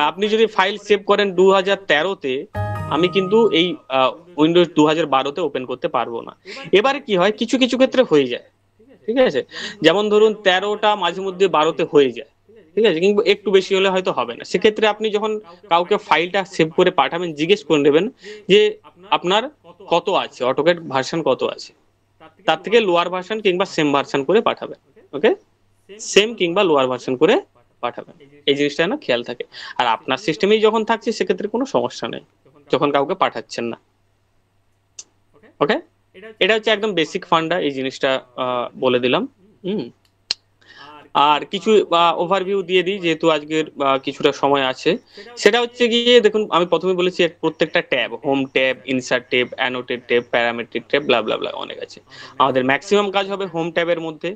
আপনি যদি ফাইল সেভ করেন 2013-তে, আমি কিন্তু এই উইন্ডোজ 2012-তে ওপেন করতে পারবো না। এবারে কি হয়, কিছু কিছু ক্ষেত্রে হয়ে যায়, ঠিক আছে, যেমন ধরুন 13টা মাঝে মধ্যে 12-তে হয়ে যায়, ঠিক আছে, কিন্তু একটু বেশি হলে হয়তো হবে না। সেক্ষেত্রে আপনি যখন কাউকে ফাইলটা সেভ করে পাঠাবেন, জিজ্ঞেস করে নেবেন যে আপনার কত আছে, অটোক্যাড ভার্সন কত আছে, তার থেকে লোয়ার ভার্সন কিংবা সেম ভার্সন করে পাঠাবেন। ওকে, সেম কিংবা লোয়ার ভার্সন করে পাঠাবেন, এই জিনিসটা না খেয়াল থাকে। আর আপনার সিস্টেমেই যখন থাকছে সেক্ষেত্রে কোনো সমস্যা নেই যখন কাউকে পাঠাচ্ছেন না। ওকে, এটা হচ্ছে একদম বেসিক ফান্ডা, এই জিনিসটা বলে দিলাম। আর কিছু ওভারভিউ দিয়ে দিই যেহেতু আজকের কিছুটা সময় আছে। সেটা হচ্ছে গিয়ে দেখুন, আমি প্রথমে বলেছি প্রত্যেকটা tab, home tab, insert tab, annotate tab, parametric tab, blah blah blah অনেক আছে। আমাদের ম্যাক্সিমাম কাজ হবে হোম ট্যাবের মধ্যে।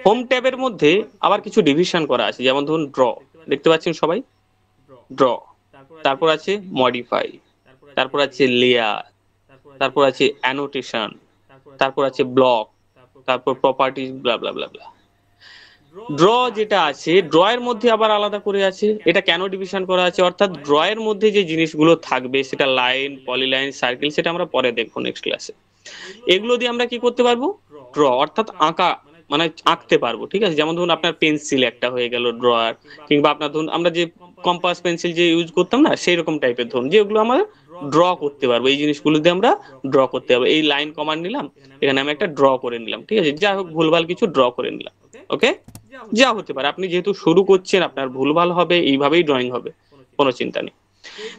হোম ট্যাবের মধ্যে আবার কিছু ডিভিশন করা আছে, যেমন ধরুন ড্র, দেখতে পাচ্ছেন সবাই, ড্র, তারপর আছে মডিফাই, তারপর আছে লেয়ার, তারপর আছে অ্যানোটেশন, তারপর আছে ব্লক, তারপর প্রপার্টিজ, ব্লা ব্লা ব্লা ব্লা। ড্র যেটা আছে, ড্র এর মধ্যে আবার আলাদা করে আছে। এটা কেন ডিভিশন করা আছে, অর্থাৎ ড্র এর মধ্যে যে জিনিসগুলো থাকবে, সেটা লাইন, পলিলাইন, সার্কেল, সেটা আমরা পরে দেখবো নেক্সট ক্লাসে। এগুলো দিয়ে আমরা কি করতে পারবো, ড্র অর্থাৎ আঁকা, মানে আঁকতে পারবো, ঠিক আছে। যেমন ধরুন আপনার পেন্সিল একটা হয়ে গেল ড্রয়ার, কিংবা আপনার ধরুন আমরা যে কম্পাস পেন্সিল যে ইউজ করতাম না, সেই রকম টাইপের ধরুন, যেগুলো আমরা ড্র করতে পারবো, এই জিনিসগুলো দিয়ে আমরা ড্র করতে পারবো। এই লাইন কমান্ড নিলাম, এখানে আমি একটা ড্র করে নিলাম, ঠিক আছে, যা হোক ভুলভাল কিছু ড্র করে নিলাম। ওকে, যা হতে পারে, আপনি যেহেতু শুরু করছেন আপনার ভুলভাল হবে, এইভাবেই ড্রয়িং হবে, কোনো চিন্তা নেই।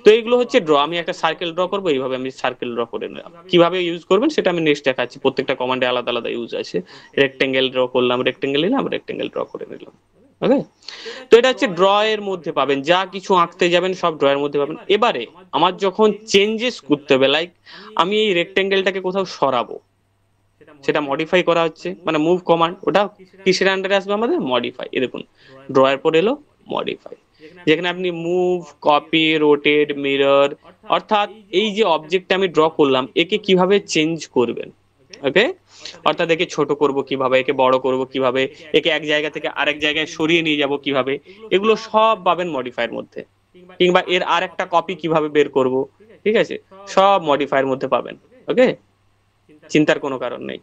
তো এইগুলো হচ্ছে ড্র। আমি একটা সার্কেল ড্র করবো, এইভাবে আমি সার্কেল ড্র করে নিলাম। কিভাবে ইউজ করবেন সেটা আমি নেক্সট দেখাচ্ছি, প্রত্যেকটা কমান্ডে আলাদা আলাদা ইউজ আছে। রেক্টেঙ্গেল ড্র করলাম, রেক্টেঙ্গেল নিলাম, রেক্টেঙ্গেল ড্র করে নিলাম। ওকে, তো এটা হচ্ছে ড্র এর মধ্যে পাবেন, যা কিছু আঁকতে যাবেন সব ড্র এর মধ্যে পাবেন। এবারে আমার যখন চেঞ্জেস করতে হবে, লাইক আমি এই রেক্টেঙ্গেলটাকে কোথাও সরাবো, সেটা মডিফাই করা হচ্ছে, মানে মুভ কমান্ড, ওটা কিসের আন্ডারে আসবে আমাদের, মডিফাই। এই দেখুন ড্র এর পর এলো মডিফাই, যেখানে আপনি মুভ, কপি, রোটেট, মিরর, অর্থাৎ এই যে অবজেক্টটা আমি ড্র করলাম একে কিভাবে চেঞ্জ করবেন। ওকে, অর্থাৎ একে ছোট করব কিভাবে, একে বড় করব কিভাবে, একে এক জায়গা থেকে আরেক জায়গায় সরিয়ে নিয়ে যাব কিভাবে, এগুলো সব পাবেন মডিফাইয়ের মধ্যে। কিংবা এর আর একটা কপি কিভাবে বের করব, ঠিক আছে, সব মডিফাইয়ের মধ্যে পাবেন। ওকে, চিন্তার কোনো কারণ নেই।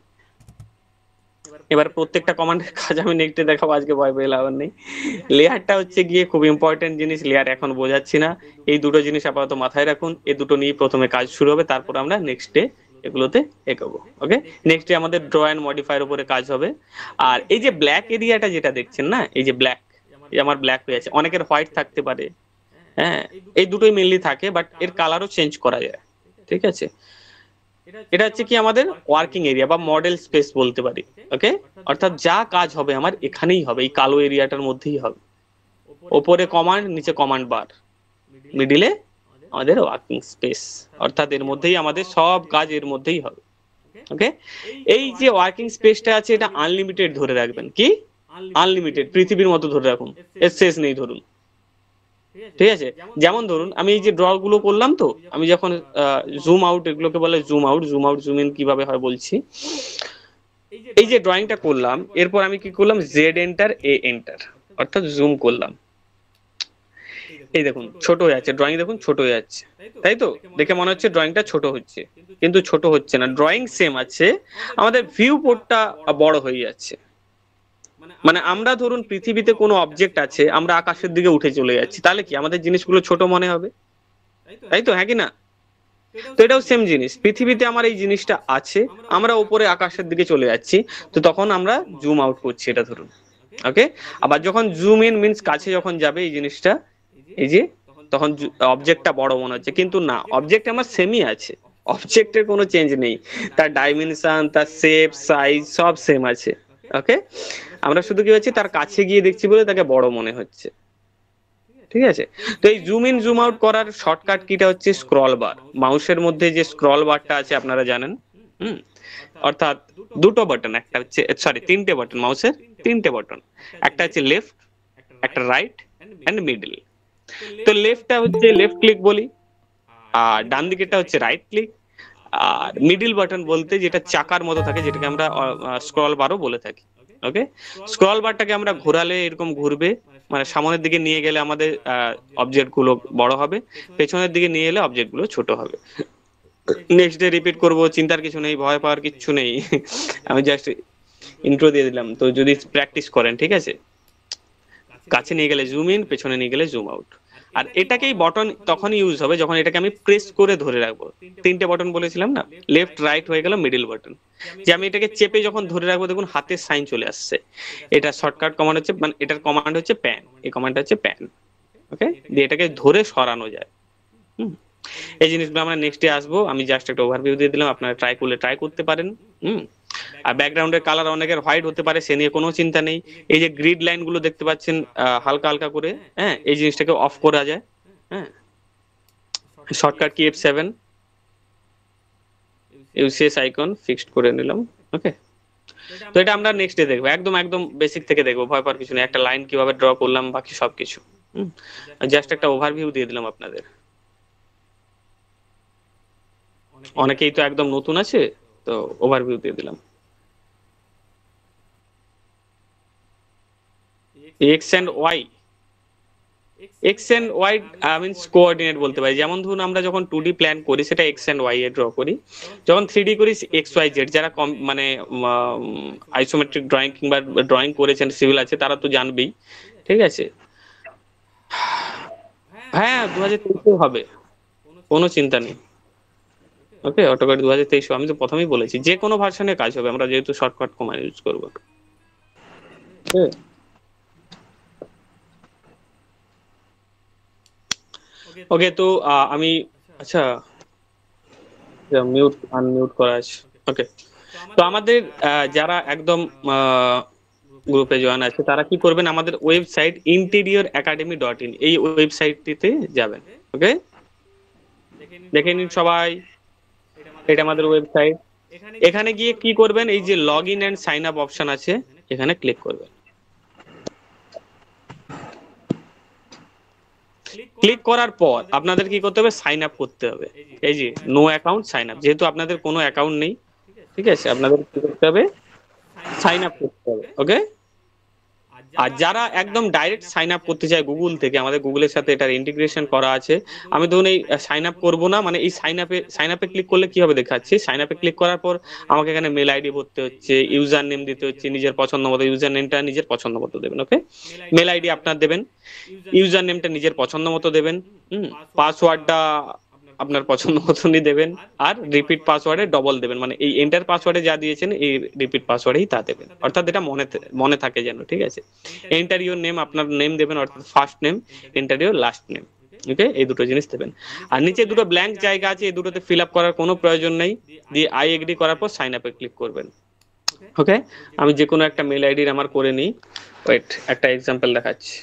এবার প্রত্যেকটা কমান্ডের কাজ আমি নেক্সটে দেখাবো, আজকে ভয় পেয়ে লাভ নেই। লেয়ারটা হচ্ছে গিয়ে খুব ইম্পর্টেন্ট জিনিস, লেয়ার এখন বোঝাচ্ছি না, এই দুটো জিনিস আপাতত মাথায় রাখুন, এই দুটো নিয়ে প্রথমে কাজ শুরু হবে, তারপর আমরা নেক্সট ডে এগুলোতে এগোবো। ওকে, নেক্সট ডে আমাদের ড্র অ্যান্ড মডিফাইয়ের উপরে কাজ হবে। আর এই যে ব্ল্যাক এরিয়াটা যেটা দেখছেন না, এই যে ব্ল্যাক, এই আমার ব্ল্যাক হয়ে আছে, অনেকের হোয়াইট থাকতে পারে, হ্যাঁ এই দুটোই মেনলি থাকে, বাট এর কালারও চেঞ্জ করা যায়, ঠিক আছে। এটা হচ্ছে কি আমাদের ওয়ার্কিং এরিয়া বা মডেল স্পেস বলতে পারি। ওকে, অর্থাৎ যা কাজ হবে আমার এখানেই হবে, এই কালো এরিয়াটার মধ্যেই হবে। ওপরে কমান্ড, নিচে কমান্ড বার, মিডিলে আমাদের ওয়ার্কিং স্পেস, অর্থাৎ এর মধ্যেই আমাদের সব কাজ এর মধ্যেই হবে। ওকে, এই যে ওয়ার্কিং স্পেসটা আছে এটা আনলিমিটেড ধরে রাখবেন, কি আনলিমিটেড, পৃথিবীর মতো ধরে রাখুন, এর শেষ নেই ধরুন, ঠিক আছে। যেমন ধরুন আমি এই যে ড্র গুলো করলাম, তো আমি যখন জুম আউট, এগুলোকে বলে জুম আউট, জুম ইন কিভাবে হয় বলছি। এই যে ড্রয়িংটা করলাম, এরপর আমি কি করলাম, জেড এন্টার, এ এন্টার, অর্থাৎ জুম করলাম। এই দেখুন ছোট হয়ে যাচ্ছে ড্রয়িং, দেখুন ছোট হয়ে যাচ্ছে, তাই তো, দেখে মনে হচ্ছে ড্রয়িংটা ছোট হচ্ছে, কিন্তু ছোট হচ্ছে না, ড্রয়িং সেম আছে, আমাদের ভিউ পোর্টটা বড় হয়ে যাচ্ছে। মানে আমরা ধরুন পৃথিবীতে কোনো অবজেক্ট আছে, আমরা আকাশের দিকে উঠে চলে যাচ্ছি, তাহলে কি আমাদের জিনিসগুলো ছোট মনে হবে, তাই তো, হ্যাঁ কি না। তো এটাও সেম জিনিস, পৃথিবীতে আমার এই জিনিসটা আছে, আমরা উপরে আকাশের দিকে চলে যাচ্ছি, তো তখন আমরা জুম আউট করছি এটা ধরুন। ওকে, আবার যখন জুম ইন মিন্স কাছে যখন যাবে এই জিনিসটা, এই যে তখন অবজেক্টটা বড় মনে হচ্ছে, কিন্তু না, অবজেক্ট আমার সেমই আছে, অবজেক্টের কোনো চেঞ্জ নেই, তার ডাইমেনশন, তার শেপ, সাইজ সব সেম আছে। ওকে, আমরা শুধু কি হচ্ছে তার কাছে গিয়ে দেখছি বলে তাকে বড় মনে হচ্ছে, ঠিক আছে। তো এই জুম ইন জুম আউট করার শর্টকাট কিটা হচ্ছে স্ক্রল বার। মাউসের মধ্যে যে স্ক্রল বারটা আছে আপনারা জানেন, অর্থাৎ দুটো বাটন, একটা হচ্ছে তিনটে বাটন, মাউসের তিনটে বাটন, একটা হচ্ছে লেফট, একটা রাইট এন্ড মিডল। তো লেফটটা হচ্ছে লেফট ক্লিক বলি, আর ডান দিকেরটা হচ্ছে রাইট ক্লিক, আর মিডল বাটন বলতে যেটা চাকার মতো থাকে, যেটাকে আমরা স্ক্রল বারও বলে থাকি। ওকে, স্ক্রল বারটাকে আমরা ঘোরালে এরকম ঘুরবে, মানে সামনের দিকে নিয়ে গেলে আমাদের অবজেক্ট গুলো বড় হবে, পেছনের দিকে নিয়ে এলে অবজেক্ট গুলো ছোট হবে। নেক্সট ডে রিপিট করব, চিন্তার কিছু নেই, ভয় পাওয়ার কিছু নেই, আমি জাস্ট ইন্ট্রো দিয়ে দিলাম। তো যদি প্র্যাকটিস করেন, ঠিক আছে, কাছে নিয়ে গেলে জুম ইন, পেছনে নিয়ে গেলে জুম আউট। আর এটাকেই বটন তখনই ইউজ হবে যখন এটাকে আমি প্রেস করে ধরে রাখবো। তিনটে বটন বলেছিলাম না, লেফট রাইট হয়ে গেল, মিডল বাটন, যে আমি এটাকে চেপে যখন ধরে রাখবো দেখুন হাতের সাইন চলে আসছে। এটা শর্টকাট কমান্ড হচ্ছে, মানে এটার কমান্ড হচ্ছে প্যান, এই কমান্ডটা হচ্ছে প্যান। ওকে, দিয়ে এটাকে ধরে সরানো যায়। এই জিনিসগুলো আমরা নেক্সট ডে আসবো, আমি জাস্ট একটা ওভারভিউ দিয়ে দিলাম, আপনারা ট্রাই করতে পারেন। আর ব্যাকগ্রাউন্ডের কালার অনেকের হোয়াইট হতে পারে, সে নিয়ে কোনো চিন্তা নেই। এই যে গ্রিড লাইন গুলো দেখতে পাচ্ছেন হালকা হালকা করে, হ্যাঁ এই জিনিসটাকে অফ করা যায়। হ্যাঁ, shortcut key F7, UCS icon fixed করে নিলাম। ওকে, তো এটা আমরা নেক্সট ডে দেখবো, একদম বেসিক থেকে দেখবো, ভয় পাওয়ার কিছু নেই। একটা লাইন কিভাবে ড্র করলাম, বাকি সবকিছু জাস্ট একটা ওভারভিউ দিয়ে দিলাম আপনাদের। অনেকেই তো একদম নতুন আছে, তো ওভারভিউ দিয়ে দিলাম। X and Y, X and Y means coordinate বলতে পারি। যেমন ধরুন আমরা যখন 2D প্ল্যান করি সেটা এক্স এন্ড ওয়াই এ ড্র করি, যখন 3D করি এক্স ওয়াই জেড। যারা মানে আইসোমেট্রিক ড্রয়িং কিংবা ড্রয়িং করেছেন, সিভিল আছে, তারা তো জানবেই, ঠিক আছে। হ্যাঁ 2023 হবে, কোনো চিন্তা নেই। ওকে, অটোক্যাড 2023, আমি তো প্রথমেই বলেছি যে কোনো ভার্সনে কাজ হবে, আমরা যেহেতু শর্টকাট কমান্ড ইউজ করবো। ওকে, তো আমি আচ্ছা মিউট আনমিউট করা আছে। ওকে, তো আমাদের যারা একদম গ্রুপে জয়েন আছে তারা কি করবেন, আমাদের ওয়েবসাইট interioracademy.in এই ওয়েবসাইটটিতে যাবেন। ওকে, দেখে নিন সবাই, এটা আমাদের ওয়েবসাইট। এখানে গিয়ে কি করবেন, এই যে log in and sign up option আছে এখানে ক্লিক করবেন। ক্লিক করার পর আপনাদের কি করতে হবে, সাইন আপ করতে হবে। এই যে নো অ্যাকাউন্ট সাইন আপ, যেহেতু আপনাদের কোনো অ্যাকাউন্ট নেই, ঠিক আছে, আপনাদের কি করতে হবে, সাইন আপ করতে হবে। ওকে, আর যারা একদম ডাইরেক্ট সাইন আপ করতে চায় গুগল থেকে, আমাদের গুগলের সাথে এটার ইন্টিগ্রেশন করা আছে। আমি ধরুন এই সাইন আপ করবো না, মানে এই সাইন আপে ক্লিক করলে কি হবে দেখাচ্ছি। সাইন আপে ক্লিক করার পর আমাকে এখানে মেল আইডি ভরতে হচ্ছে, ইউজার নেম দিতে হচ্ছে, নিজের পছন্দ মতো ইউজার নেমটা নিজের পছন্দ মতো দেবেন। ওকে, মেল আইডি আপনার দেবেন, ইউজার নেমটা নিজের পছন্দ মতো দেবেন, পাসওয়ার্ডটা আপনার পছন্দ মতনই দেবেন, আর রিপিট পাসওয়ার্ডে ডবল দেবেন, মানে এই এন্টার পাসওয়ার্ডে যা দিয়েছেন এই রিপিট পাসওয়ার্ডেই তা দেবেন, অর্থাৎ এটা মনে থাকে যেন, ঠিক আছে। এন্টার ইউর নেম, আপনার নেম দেবেন, অর্থাৎ first name, enter your last name. Okay, এই দুটো জিনিস দেবেন। আর নিচে দুটো ব্ল্যাঙ্ক জায়গা আছে, এই দুটোতে ফিল আপ করার কোনো প্রয়োজন নেই। দিয়ে আই এগ্রি করার পর সাইন আপে ক্লিক করবেন। ওকে, আমি যে কোনো একটা মেল আইডির আমার করে নিই। ওয়েট, একটা এক্সাম্পল দেখাচ্ছি।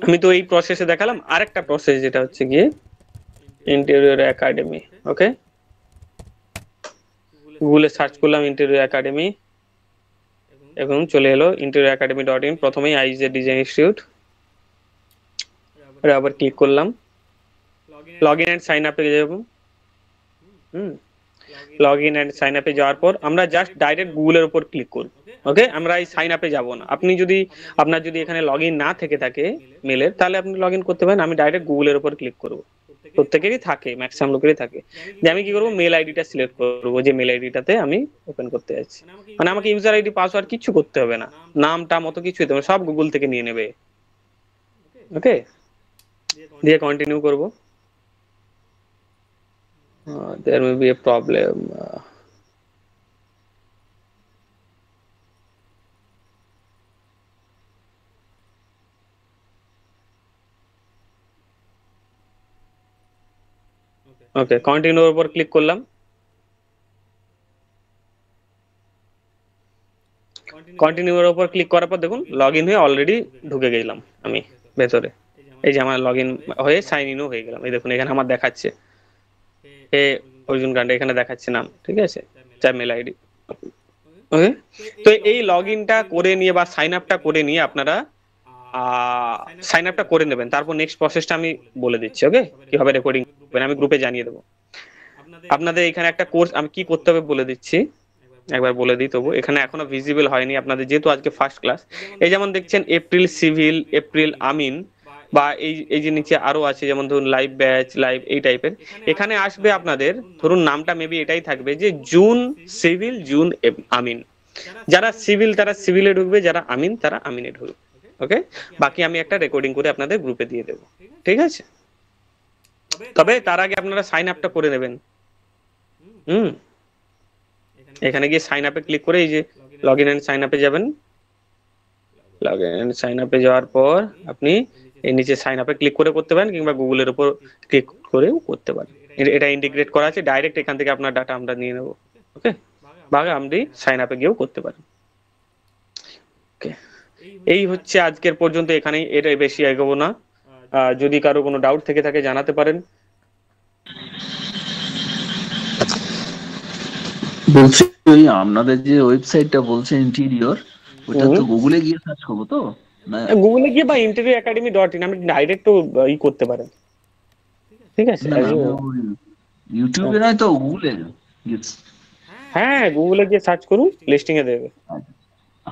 আমি তো এই প্রসেসে দেখালাম, আরেকটা প্রসেস যেটা হচ্ছে গিয়ে ইন্টেরিয়র একাডেমি। ওকে, গুগলে সার্চ করলাম ইন্টেরিয়র একাডেমি, এবং চলে এলো interioracademy.in। প্রথমেই IEJ ডিজাইন ইনস্টিটিউট, আবার ক্লিক করলাম, লগ ইন অ্যান্ড সাইন আপে যাব। লগ ইন অ্যান্ড সাইন আপে যাওয়ার পর আমরা জাস্ট ডাইরেক্ট গুগলের উপর ক্লিক করব। ওকে, আমরা এই সাইন আপে যাব না। আপনার যদি এখানে লগ ইন না থেকে থাকে মেলের, তাহলে আপনি লগ ইন করতে পারেন। আমি ডাইরেক্ট গুগলের উপর ক্লিক করব, প্রত্যেকেরই থাকে, ম্যাক্সিমাম লোকেরই থাকে। যে আমি কি করব, মেল আইডিটা সিলেক্ট করব, যে মেল আইডিটাতে আমি ওপেন করতে যাচ্ছি। মানে আমাকে ইউজার আইডি পাসওয়ার্ড কিছু করতে হবে না, নামটা মতো কিছু হতে হবে, সব গুগল থেকে নিয়ে নেবে। ওকে, দিয়ে কন্টিনিউ করব। there may be a problem. ওকে, কন্টিনিউর উপর ক্লিক করলাম। কন্টিনিউর উপর ক্লিক করার পর দেখুন লগ ইন হয়ে অলরেডি ঢুকে গেলাম আমি ভেতরে। এই যে আমার লগ ইন হয়ে সাইন ইনও হয়ে গেলাম। এই দেখুন এখানে আমার দেখাচ্ছে অর্জুন গান্ডে, এখানে দেখাচ্ছে নাম, ঠিক আছে, তার মেল আইডি। ওকে, তো এই লগ ইনটা করে নিয়ে বা সাইন আপটা করে নিয়ে আপনারা সাইন আপটা করে নেবেন। তারপর নেক্সট প্রসেসটা আমি বলে দিচ্ছি। ওকে, কিভাবে রেকর্ডিং করবেন আমি গ্রুপে জানিয়ে দেবো। আপনাদের এখানে একটা কোর্স আমি কি করতে হবে বলে দিচ্ছি, একবার বলে দিই তবু, এখানে এখনো ভিজিবল হয়নি আপনাদের, যেহেতু আজকে ফার্স্ট ক্লাস। এই যেমন দেখছেন এপ্রিল সিভিল, এপ্রিল আমিন, বা এই যে নিচে আরো আছে যেমন ধরুন লাইভ ব্যাচ, লাইভ, এই টাইপের। এখানে আসবে আপনাদের, ধরুন নামটা মেবি এটাই থাকবে যে জুন সিভিল, জুন আমিন। যারা সিভিল তারা সিভিলে ঢুকবে, যারা আমিন তারা আমিনে ঢুকবে। ওকে, বাকি আমি একটা রেকর্ডিং করে আপনাদের গ্রুপে দিয়ে দেবো, ঠিক আছে। তবে তার আগে আপনারা সাইন আপটা করে নেবেন। এখানে গিয়ে সাইন আপে ক্লিক করে এই যে লগ ইন এন্ড সাইন আপে যাবেন। লগ ইন এন্ড সাইন আপে যাওয়ার পর আপনি এই নিচে সাইন আপে ক্লিক করে করতে পারেন, কিংবা গুগলের উপর ক্লিক করেও করতে পারেন। এটা ইন্টিগ্রেট করা আছে, ডাইরেক্ট এখান থেকে আপনার ডাটা আমরা নিয়ে নেব। ওকে, ভাগে আপনি সাইন আপে গিয়েও করতে পারেন। ওকে, এই হচ্ছে আজকের পর্যন্ত, এখানেই, এটা বেশি এগোবো না। যদি কারো কোনো ডাউট থেকে থাকে জানাতে পারেন। বলছি ওই আপনাদের যে ওয়েবসাইটটা বলছে ইন্টেরিয়র, ওটা তো গুগলে গিয়ে সার্চ করবো তো, না গুগলে গিয়ে বা interioracademy.in আমি ডাইরেক্ট ই করতে পারেন, ঠিক আছে। ইউটিউবে নয় তো, গুগলে? হ্যাঁ, গুগলে গিয়ে সার্চ করুন, লিস্টিং এ দেবে।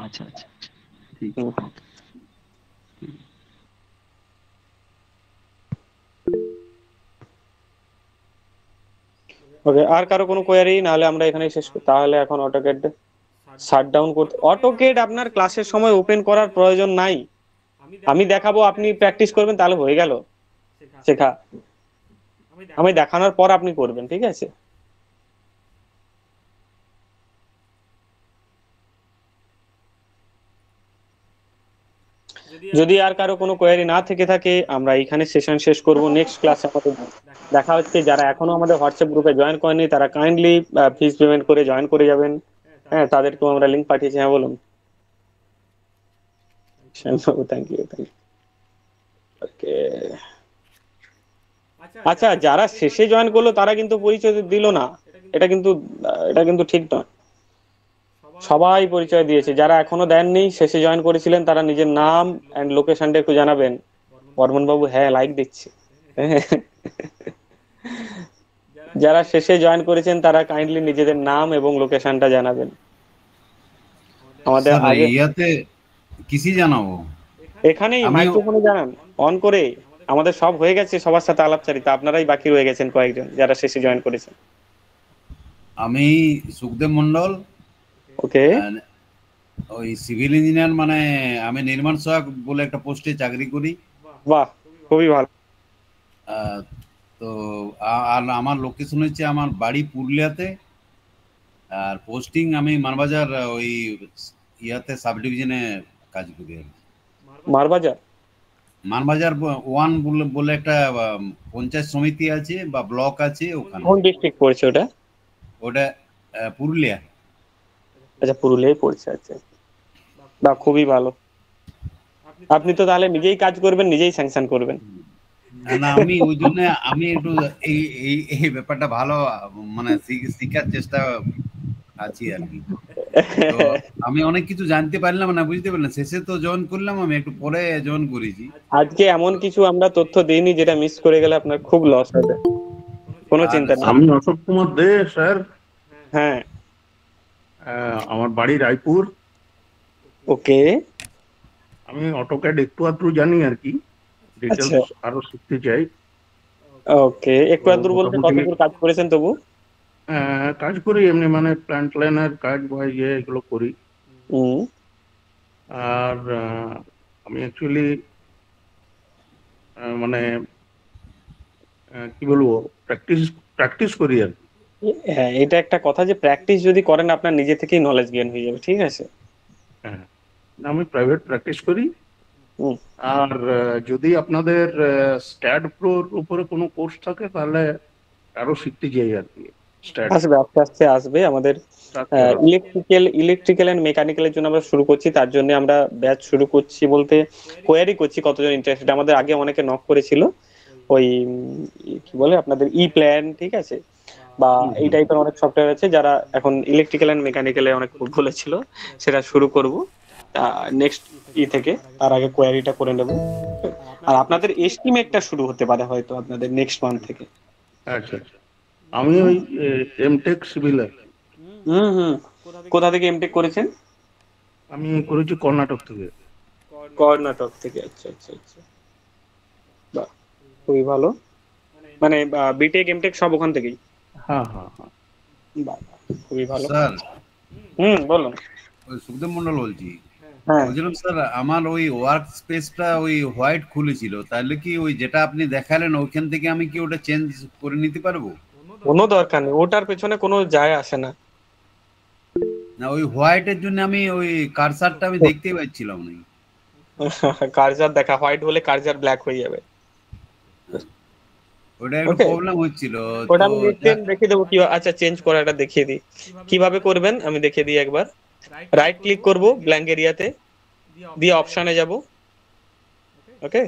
আচ্ছা আচ্ছা, ঠিক। ওকে, আর কারো কোনো কোয়ারি? নাহলে আমরা এখানেই শেষ করি। তাহলে এখন অটোক্যাড শাটডাউন করতে, অটোক্যাড আপনার ক্লাসের সময় ওপেন করার প্রয়োজন নাই। আমি দেখাবো, আপনি প্র্যাকটিস করবেন, তাহলে হয়ে গেল শেখা। আমি দেখানোর পর আপনি করবেন, ঠিক আছে। যদি আর কারো কোনো কোয়ারি না থেকে থাকে আমরা এখানে সেশন শেষ করব। নেক্সট ক্লাসে আমাদের দেখা হচ্ছে। যারা এখনো আমাদের হোয়াটসঅ্যাপ গ্রুপে জয়েন করেনি তারা কাইন্ডলি ফিস পেমেন্ট করে জয়েন করে যাবেন। হ্যাঁ, তাদেরকেও আমরা লিংক পাঠিয়েছি। হ্যাঁ বলুন। Thank you. ওকে, আচ্ছা, যারা শেষে জয়েন করলো তারা কিন্তু পরিচয় দিল না, এটা কিন্তু ঠিক নয়। সবাই পরিচয় দিয়েছে। যারা এখনো দেননি, শেষে জয়েন করেছিলেন, তারা নিজের নাম এন্ড লোকেশনটা একটু জানাবেন। বর্মন বাবু হ্যাঁ লাইক দিচ্ছি। যারা শেষে জয়েন করেছেন তারা কাইন্ডলি নিজেদের নাম এবং লোকেশনটা জানাবেন। আমাদের আগে ইয়াতে কিসি জানাবো, এখানেই মাইক্রোফোনে জানান অন করে। আমাদের সব হয়ে গেছে, সবার সাথে আলাপচারিতা। আপনারাই বাকি রয়ে গেছেন কয়েকজন যারা শেষে জয়েন করেছেন। আমি সুখদেব মন্ডল। ওকে, ওই সিভিল ইঞ্জিনিয়ার, মানে আমি নির্মাণ সহায়ক বলে একটা পোস্টে চাকরি করি। বাহ, খুবই ভালো। তো আর আমার লোকেশন হচ্ছে, আমার বাড়ি পুরুলিয়াতে, আর পোস্টিং আমি মানবাজার ওই ইয়াতে সাব ডিভিশনে কাজ করি। মানবাজার 1 বলে একটা পঞ্চায়েত সমিতি আছে বা ব্লক আছে ওখানে। কোন ডিস্ট্রিক্ট পড়ছে ওটা? ওটা পুরুলিয়া। আচ্ছা, পুরুলিয়ায় পড়ছে। আচ্ছা, বাহ, খুবই ভালো। আপনি তো তাহলে নিজেই কাজ করবেন, নিজেই স্যাংশন করবেন। না, আমি ওই জন্য আমি একটু এই ব্যাপারটা ভালো মানে শিখার চেষ্টা আছি আর কি। তো আমি অনেক কিছু জানতে পারলাম না, বুঝতে পারলাম। শেষে তো জয়েন করলাম, আমি একটু পরে জয়েন করেছি। আজকে এমন কিছু আমরা তথ্য দিইনি যেটা মিস করে গেলে আপনার খুব লস হবে। কোনো চিন্তা নেই। আমি অশোক কুমার দে স্যার। হ্যাঁ, আমার বাড়ি রায়পুর। ওকে, আমি অটোক্যাড একটু আধটু জানি আর কি, ডিটেইলস আরো শিখতে চাই। ওকে, একটু আধটু বলতে কতদূর কাজ করেছেন তবু? কাজ করি এমনি, মানে প্ল্যান্ট লাইনের কাজ বা এগুলো করি। আর আমি অ্যাকচুয়ালি মানে কি বলবো, প্র্যাকটিস করি আর কি। হ্যাঁ, এটা একটা কথা যে প্র্যাকটিস যদি করেন আপনার নিজে থেকেই নলেজ গেইন হয়ে যাবে। ঠিক আছে। হ্যাঁ, আমি প্রাইভেট প্র্যাকটিস করি। আর যদি আপনাদের স্ট্যাড প্রোর উপরে কোনো কোর্স থাকে তাহলে আরো শিখতে চাই আর কি। আসবে, আস্তে আস্তে আসবে। আমাদের ইলেকট্রিক্যাল এন্ড মেকানিক্যালের জন্য আমরা শুরু করছি। তার জন্য আমরা ব্যাচ শুরু করছি বলতে কোয়ারি করছি কতজন ইন্টারেস্টেড। আমাদের আগে অনেকে নক করেছিল, ওই কি বলে আপনাদের ই প্ল্যান, ঠিক আছে, বা এই টাইপের অনেক সফটওয়্যার আছে যারা এখন ইলেকট্রিক্যাল এন্ড মেকানিক্যালে অনেক বলেছিল। সেটা শুরু করব নেক্সট থেকে। তার আগে কোয়ারিটা করে নেব। আর আপনাদের এস্টিমেটটা শুরু হতে পারে হয়তো আপনাদের নেক্সট মান্থ থেকে। আচ্ছা, আমি ওই এমটেক সিভিল। কোথা থেকে এমটেক করেছেন? আমি করেছি কর্ণাটক থেকে। আচ্ছা আচ্ছা আচ্ছা, বাহ, খুবই ভালো। মানে বিটেক এমটেক সব ওখান থেকেই? হ্যাঁ, বাহ, খুবই ভালো। স্যার, বলুন। ওই সুখদেব মন্ডল বলছি। বলছিলাম স্যার, আমার ওই ওয়ার্ক স্পেসটা ওই হোয়াইট খুলেছিল, তাহলে কি ওই যেটা আপনি দেখালেন ওইখান থেকে আমি কি ওটা চেঞ্জ করে নিতে পারবো? কোনো দরকার নেই, ওটার পেছনে কোনো যায় আসে না। না, ওই হোয়াইটের জন্য আমি ওই কারসারটা আমি দেখতেই পাচ্ছিলাম না। কার্সার দেখা, হোয়াইট হলে কার্সার ব্ল্যাক হয়ে যাবে। ওটা একটু প্রবলেম হচ্ছিল। ওটা আমি দেখিয়ে দেবো কি। আচ্ছা, চেঞ্জ করাটা দেখিয়ে দিই কিভাবে করবেন, আমি দেখিয়ে দিই একবার। রাইট ক্লিক করব ব্ল্যাঙ্ক এরিয়াতে, দিয়ে অপশনে যাব। ওকে,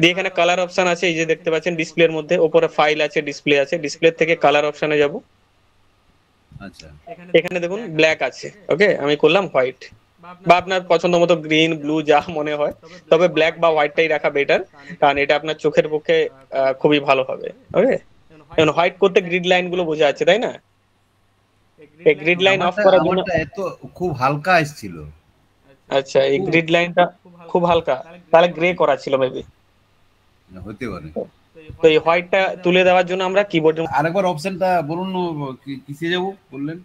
দিয়ে এখানে কালার অপশন আছে, এই যে দেখতে পাচ্ছেন ডিসপ্লের মধ্যে উপরে ফাইল আছে, ডিসপ্লে আছে। ডিসপ্লে থেকে কালার অপশনে যাব। আচ্ছা, এখানে দেখুন ব্ল্যাক আছে। ওকে, আমি করলাম হোয়াইট, বা আপনার পছন্দ মতো গ্রিন, ব্লু, যা মনে হয়। তবে ব্ল্যাক বা হোয়াইটটাই রাখা বেটার, কারণ এটা আপনার চোখের পক্ষে খুবই ভালো হবে। ওকে, এখন হোয়াইট করতে গ্রিড লাইন গুলো বোঝা যাচ্ছে, তাই না? এই গ্রিড লাইন অফ করার জন্য এত খুব হালকা আসছিল। আচ্ছা, এই গ্রিড লাইনটা খুব হালকা, তাহলে গ্রে করা ছিল মেবি, হতে পারে। তো এই হোয়াইটটা তুলে দেওয়ার জন্য আমরা কিবোর্ডে আরেকবার অপশনটা বলুন, কিসে যাব বললেন?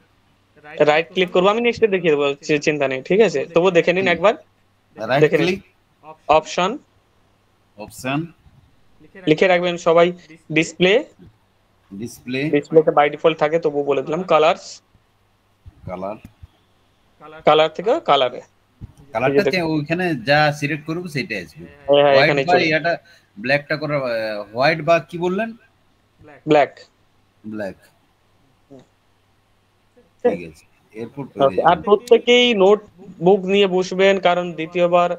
রাইট ক্লিক করব। আমি নেক্সটে দেখিয়ে দেবো, চিন্তা নেই, ঠিক আছে? তবু দেখে নিন একবার। রাইট ক্লিক, অপশন লিখে রাখবেন সবাই। ডিসপ্লেতে বাই ডিফল্ট থাকে, তবু বলে দিলাম কালার থেকে কালারটা ওইখানে যা সিলেক্ট করব সেটাই আসবে। হ্যাঁ, হোয়াইট এখানে বা চলে এটা ব্ল্যাকটা করা, হোয়াইট বা কি বললেন? ব্ল্যাক। ব্ল্যাক, ঠিক আছে। এরপর আর প্রত্যেকেই নোটবুক নিয়ে বসবেন, কারণ দ্বিতীয়বার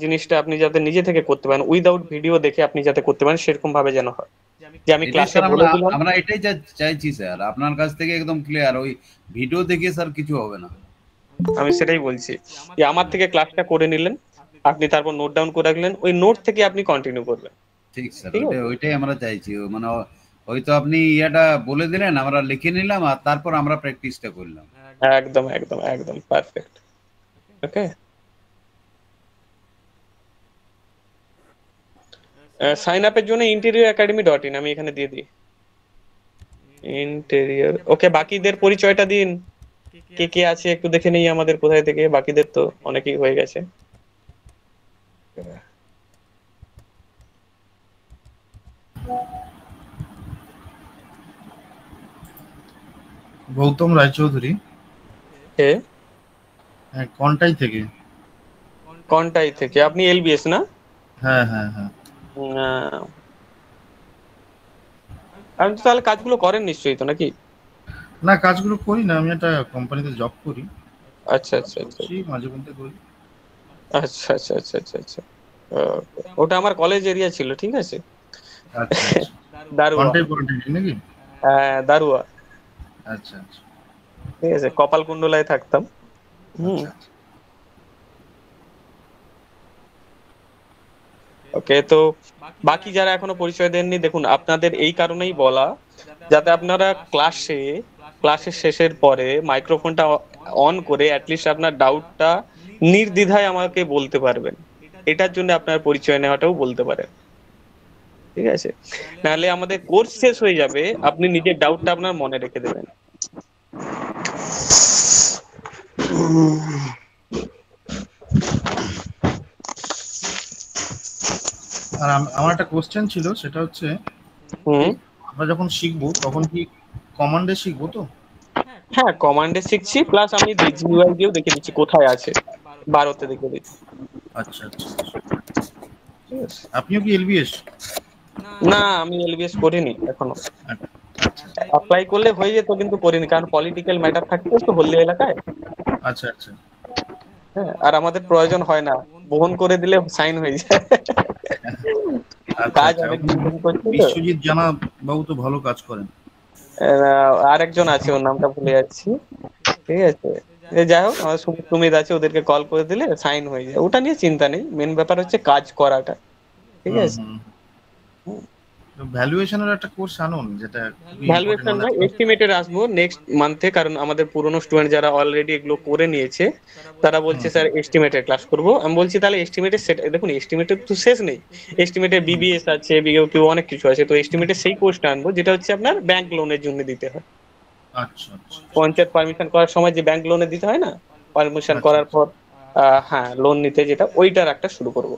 জিনিসটা আপনি যাতে নিজে থেকে করতে পারেন, উইদাউট ভিডিও দেখে আপনি যাতে করতে পারেন সেরকম ভাবে যেন হয়, যে আমি ক্লাসে বলে দিলাম। আমরা এটাই চাইছি স্যার, আপনার কাছ থেকে একদম ক্লিয়ার। ওই ভিডিও দেখে স্যার কিছু হবে না। আমি সেটাই বলছি যে আমার থেকে ক্লাসটা করে নিলেন, আপনি তারপর নোট ডাউন করে রাখলেন, ওই নোট থেকে আপনি কন্টিনিউ করবেন। ঠিক স্যার, ওইটাই আমরা চাইছি। মানে হয়তো আপনি ইয়াটা বলে দিলেন, আমরা লিখে নিলাম, আর তারপর আমরা প্র্যাকটিসটা করলাম। একদম একদম একদম পারফেক্ট। ওকে, সাইন আপের জন্য interioracademy.in আমি এখানে দিয়ে দিই ইন্টেরিয়র। ওকে, বাকিদের পরিচয়টা দিন, কে কে আছে একটু দেখে নেই আমাদের কোথায় থেকে। বাকিদের তো অনেকেই হয়ে গেছে। গৌতম রায়চৌধুরী, কন্টাই থেকে। কন্টাই থেকে? আপনি এলবিএস না? হ্যাঁ হ্যাঁ হ্যাঁ। আপনি তো তাহলে কাজগুলো করেন নিশ্চয়ই তো, নাকি? না, কাজগুলো করি না, আমি একটা কোম্পানিতে জব করি। আচ্ছা আচ্ছা আচ্ছা, মাঝে মধ্যে করি। আচ্ছা আচ্ছা আচ্ছা আচ্ছা আচ্ছা, ওটা আমার কলেজ এরিয়া ছিল, ঠিক আছে। আচ্ছা, দারুয়া নাকি? হ্যাঁ, দারুয়া। আচ্ছা আচ্ছা, ঠিক আছে, কপালকুণ্ডলায় থাকতাম। ওকে, তো বাকি যারা এখনো পরিচয় দেননি, দেখুন আপনাদের এই কারণেই বলা, যাতে আপনারা ক্লাসের শেষের পরে মাইক্রোফোনটা অন করে অ্যাটলিস্ট আপনার ডাউটটা নির্দ্বিধায় আমাকে বলতে পারবেন। এটার জন্য আপনার পরিচয় নেওয়াটাও বলতে পারেন, ঠিক আছে? নাহলে আমাদের কোর্স শেষ হয়ে যাবে, আপনি নিজের ডাউটটা আপনার মনে রেখে দেবেন। আর আমার একটা কোশ্চেন ছিল, সেটা হচ্ছে আমরা যখন শিখবো তখন কি কমান্ডে শিখবো তো? হ্যাঁ, কমান্ডে শিখছি, প্লাস আমি জিইউআই দিয়েও দেখে দিচ্ছি কোথায় আছে, 12তে দেখে দিচ্ছি। আচ্ছা আচ্ছা, আপনিও কি এলবিএস? না, আমি এলবিএস করিনি এখনো। অ্যাপ্লাই করলে হয়ে যেত, কিন্তু করিনি, কারণ পলিটিক্যাল ম্যাটার থাকতে তো হলদিয়া এলাকায়। আচ্ছা আচ্ছা, হ্যাঁ, আর আমাদের প্রয়োজন হয় না, বহন করে দিলে সাইন হয়ে যায়। কাজ অনেক বিশ্বজিৎ জানা বাবু তো ভালো কাজ করেন। আরেকজন আছে, ওর নামটা ভুলে যাচ্ছি, ঠিক আছে। যাই হোক, আমার সুমিত আছে, ওদেরকে কল করে দিলে সাইন হয়ে যায়, ওটা নিয়ে চিন্তা নেই। মেন ব্যাপার হচ্ছে কাজ করাটা, ঠিক আছে। ভ্যালুয়েশনের একটা কোর্স আনুন, যেটা ভ্যালুয়েশন না, এস্টিমেটের আসবো নেক্সট মান্থে, কারণ আমাদের পুরনো স্টুডেন্ট যারা অলরেডি এগুলো করে নিয়েছে তারা বলছে স্যার এস্টিমেটের ক্লাস করব। আমি বলছি তাহলে এস্টিমেটের সেট, দেখুন এস্টিমেটের তো শেষ নেই, এস্টিমেটের বিবিএস আছে, বিওকিউ অনেক কিছু আছে, তো এস্টিমেটের সেই কোর্সটা আনবো যেটা হচ্ছে আপনার ব্যাংক লোনের জন্য দিতে হয়। আচ্ছা, পঞ্চায়েত পারমিশন করার সময় যে ব্যাংক লোনে দিতে হয় না, পারমিশন করার পর হ্যাঁ লোন নিতে, যেটা ওইটার একটা শুরু করব।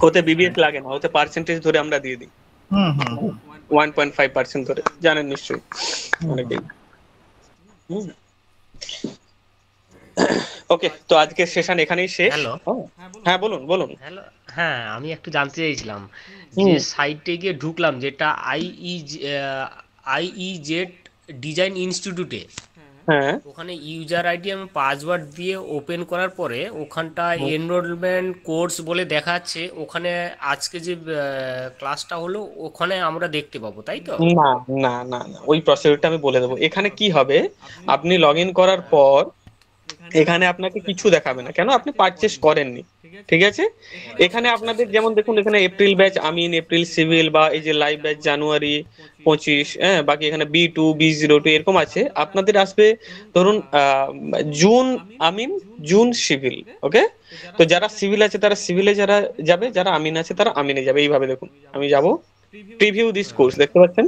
ওতে বিবিএস লাগে না, ওতে পার্সেন্টেজ ধরে আমরা দিয়ে দিই, 1.5% ধরে, জানেন নিশ্চয়ই অনেকেই। ওকে, তো আজকের সেশন এখানেই শেষ। হ্যাঁ বলুন বলুন। হ্যালো, হ্যাঁ আমি একটু জানতে চাইছিলাম যে সাইটে গিয়ে ঢুকলাম, যেটা আইইজেড ডিজাইন ইনস্টিটিউটে, হ্যাঁ ওখানে ইউজার আইডি আমি পাসওয়ার্ড দিয়ে ওপেন করার পরে ওখানটা এনরোলমেন্ট কোর্স বলে দেখাচ্ছে, ওখানে আজকে যে ক্লাসটা হলো ওখানে আমরা দেখতে পাবো, তাই তো? না না না না, ওই প্রসিডিউরটা আমি বলে দেবো। এখানে কি হবে, আপনি লগ ইন করার পর এখানে আপনাকে কিছু দেখাবে না, কেন? আপনি পারচেস করেননি, ঠিক আছে। এখানে আপনাদের যেমন দেখুন, এখানে এপ্রিল ব্যাচ আমিন, এপ্রিল সিভিল, বা এই যে লাইভ ব্যাচ জানুয়ারি 25, হ্যাঁ, বাকি এখানে B2 B02 এরকম আছে। আপনাদের আসবে ধরুন জুন আমিন, জুন সিভিল। ওকে, তো যারা সিভিল আছে তারা সিভিলে যারা যাবে, যারা আমিন আছে তারা আমিনে যাবে। এইভাবে দেখুন, আমি যাব প্রিভিউ দিস কোর্স, দেখতে পাচ্ছেন?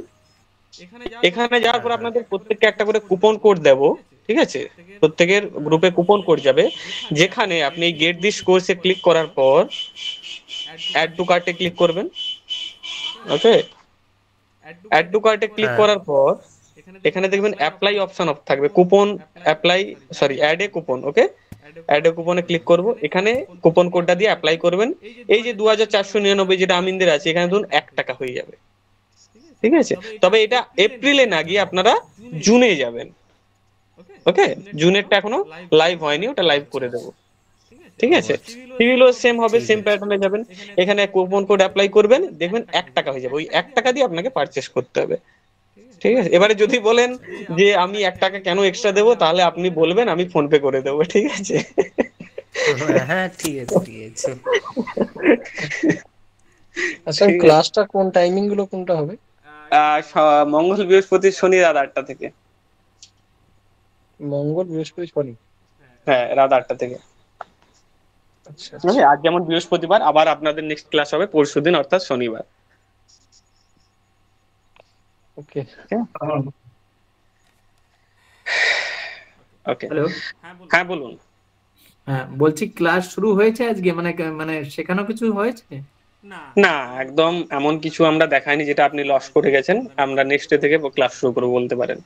এখানে যাওয়ার পর আপনাদের প্রত্যেককে একটা করে কুপন কোড দেব, ঠিক আছে? প্রত্যেকের গ্রুপে কুপন কোড যাবে, যেখানে আপনি গেট দিস কোর্সে ক্লিক করার পর অ্যাড টু কার্টে ক্লিক করবেন। ওকে, অ্যাড টু কার্টে ক্লিক করার পর এখানে দেখবেন অ্যাপ্লাই অপশন থাকবে, coupon apply, sorry add a coupon. Okay, add a কুপনে ক্লিক করব, এখানে কুপন কোডটা দিয়ে অ্যাপ্লাই করবেন। এই যে 2499 যেটা আমিনদের আছে, এখানে ধরুন 1 টাকা হয়ে যাবে, ঠিক আছে। তবে এটা এপ্রিলে না গিয়ে আপনারা জুনে যাবেন। ওকে, জুনেরটা এখনো লাইভ হয়নি, ওটা লাইভ করে দেবো, ঠিক আছে। সিভিলও সেম হবে, সেম প্যাটার্নে যাবেন, এখানে কুপন কোড অ্যাপ্লাই করবেন, দেখবেন 1 টাকা হয়ে যাবে। ওই 1 টাকা দিয়ে আপনাকে পারচেস করতে হবে, ঠিক আছে। এবারে যদি বলেন যে আমি 1 টাকা কেন এক্সট্রা দেবো, তাহলে আপনি বলবেন আমি ফোন পে করে দেবো, ঠিক আছে। হ্যাঁ ঠিক আছে ঠিক আছে। আচ্ছা ক্লাসটা কোন টাইমিং গুলো কোনটা হবে? মঙ্গল বৃহস্পতি শনি রাত 8টা থেকে। মঙ্গল বৃহস্পতি শনি, হ্যাঁ রাত 8টা থেকে। আচ্ছা আজ যেমন বৃহস্পতিবার, আবার আপনাদের নেক্সট ক্লাস হবে পরশুদিন অর্থাৎ শনিবার। ওকে ওকে, হ্যালো, হ্যাঁ বলুন। হ্যাঁ বলছি ক্লাস শুরু হয়েছে আজকে, মানে মানে শেখানো কিছু হয়েছে? না, একদম এমন কিছু আমরা দেখাইনি যেটা আপনি লস করে গেছেন। আমরা নেক্সট ডে থেকে ক্লাস শুরু করব বলতে পারেন।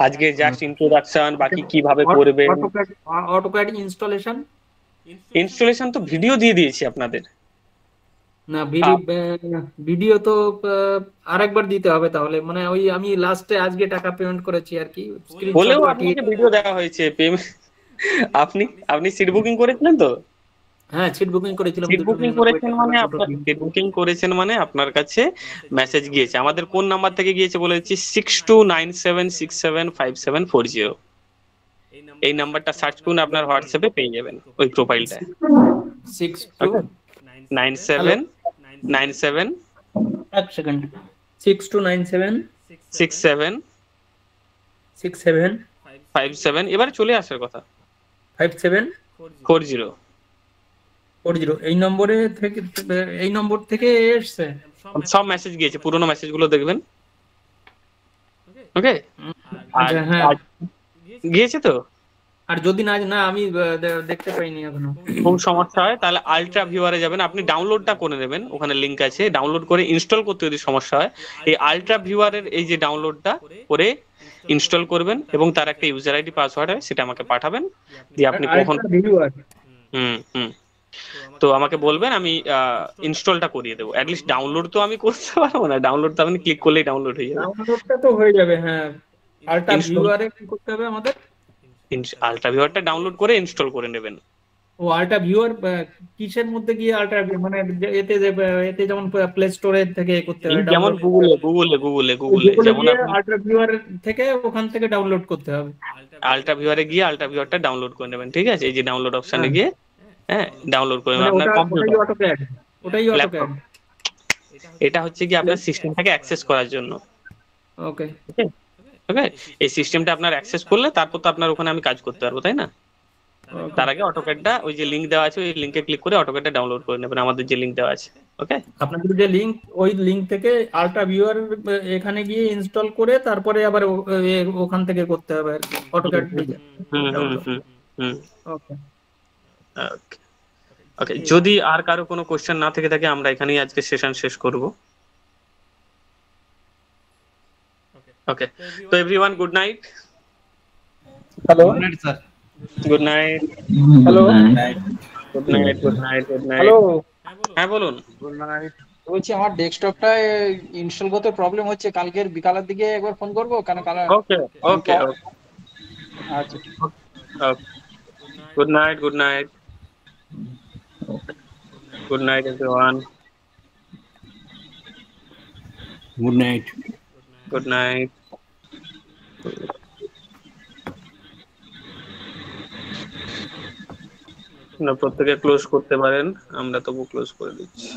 আজকে জাস্ট ইন্ট্রোডাকশন, বাকি কিভাবে করবেন। অটোক্যাড ইনস্টলেশন তো ভিডিও দিয়ে দিয়েছি আপনাদের। না ভিডিও তো আরেকবার দিতে হবে তাহলে, মানে ওই আমি লাস্টে আজকে টাকা পেমেন্ট করেছি আর কি, বলেও আপনাকে ভিডিও দেওয়া হয়েছে। আপনি সিট বুকিং করেছিলেন তো? হ্যাঁ সিট বুকিং করেছিলাম। সিট বুকিং করেছেন মানে আপনার কাছে মেসেজ গিয়েছে। আমাদের কোন নাম্বার থেকে গিয়েছে বলে দিচ্ছি, 6297675740। এই নাম্বারটা সার্চ করুন, আপনার হোয়াটসঅ্যাপে পেয়ে যাবেন ওই প্রোফাইলটা। 629797 এক সেকেন্ড 62976757 এবারে চলে আসার কথা 5740। এই নম্বর থেকে এসেছে সব মেসেজ গিয়েছে, পুরনো মেসেজ গুলো দেখবেন। ওকে, হ্যাঁ গিয়েছে তো। আর যদি না আমি দেখতে পাইনি এখনো, খুব সমস্যা হয় তাহলে আলট্রা ভিউয়ারে যাবেন, আপনি ডাউনলোডটা করে নেবেন, ওখানে লিংক আছে, ডাউনলোড করে ইনস্টল করতে যদি সমস্যা হয়, এই আলট্রা ভিউয়ারের এই যে ডাউনলোডটা করে ইনস্টল করবেন এবং তার একটা ইউজার আইডি পাসওয়ার্ড হয়, সেটা আমাকে পাঠাবেন। দিয়ে আপনি কখন তো আমাকে বলবেন, আমি ইনস্টলটা করিয়ে দেবো। অ্যাটলিস্ট ডাউনলোড তো আমি করতে পারবো না, ডাউনলোড তো আপনি ক্লিক করলেই ডাউনলোড হয়ে যাবে। ডাউনলোডটা তো হয়ে যাবে, হ্যাঁ। আলট্রা ভিউয়ারে কি করতে হবে আমাদের? আলট্রা ভিউয়ারটা ডাউনলোড করে ইনস্টল করে নেবেন। ও আলট্রা ভিউয়ার কিসের মধ্যে গিয়ে আলট্রা মানে এতে যেমন প্লে স্টোরে থেকে করতে হবে, যেমন গুগলে যেমন আলট্রা ভিউয়ার থেকে ওখান থেকে ডাউনলোড করতে হবে। আলট্রা ভিউয়ারে গিয়ে আলট্রা ভিউয়ারটা ডাউনলোড করে নেবেন, ঠিক আছে। এই যে ডাউনলোড অপশনে গিয়ে হ্যাঁ ডাউনলোড করে নেবেন আপনার কম্পিউটার। ওটাই অটোক্যাড। এটা হচ্ছে কি আপনার সিস্টেমটাকে অ্যাক্সেস করার জন্য। ওকে ওকে, এই সিস্টেমটা আপনার অ্যাক্সেস করলে তারপর তো আপনার ওখানে আমি কাজ করতে পারবো, তাই না? তার আগে অটোক্যাডটা, ওই যে লিংক দেওয়া আছে, ওই লিংকে ক্লিক করে অটোক্যাডটা ডাউনলোড করে নেবেন, আমাদের যে লিংক দেওয়া আছে। ওকে, আপনাদের যে লিংক, ওই লিংক থেকে আলট্রা ভিউয়ার এখানে গিয়ে ইনস্টল করে তারপরে আবার ওখান থেকে করতে হবে আর কি অটোক্যাড। ওকে ওকে, যদি আর কারো কোনো কোশ্চেন না থেকে থাকে, আমরা এখানেই আজকে সেশন শেষ করব। ওকে, তো everyone good night. Hello, good night sir. Good night. Hello, good night. Hello, হ্যাঁ বলুন। Good night. বলছি আমার ডেস্কটপটা ইনস্টল করতে প্রবলেম হচ্ছে, কালকের বিকালের দিকে একবার ফোন করব, কারণ কাল। ওকে ওকে আচ্ছা, good night. Good night everyone. Good night. Good night. প্রত্যেকে ক্লোজ করতে পারেন, আমরা তবু ক্লোজ করে দিচ্ছি।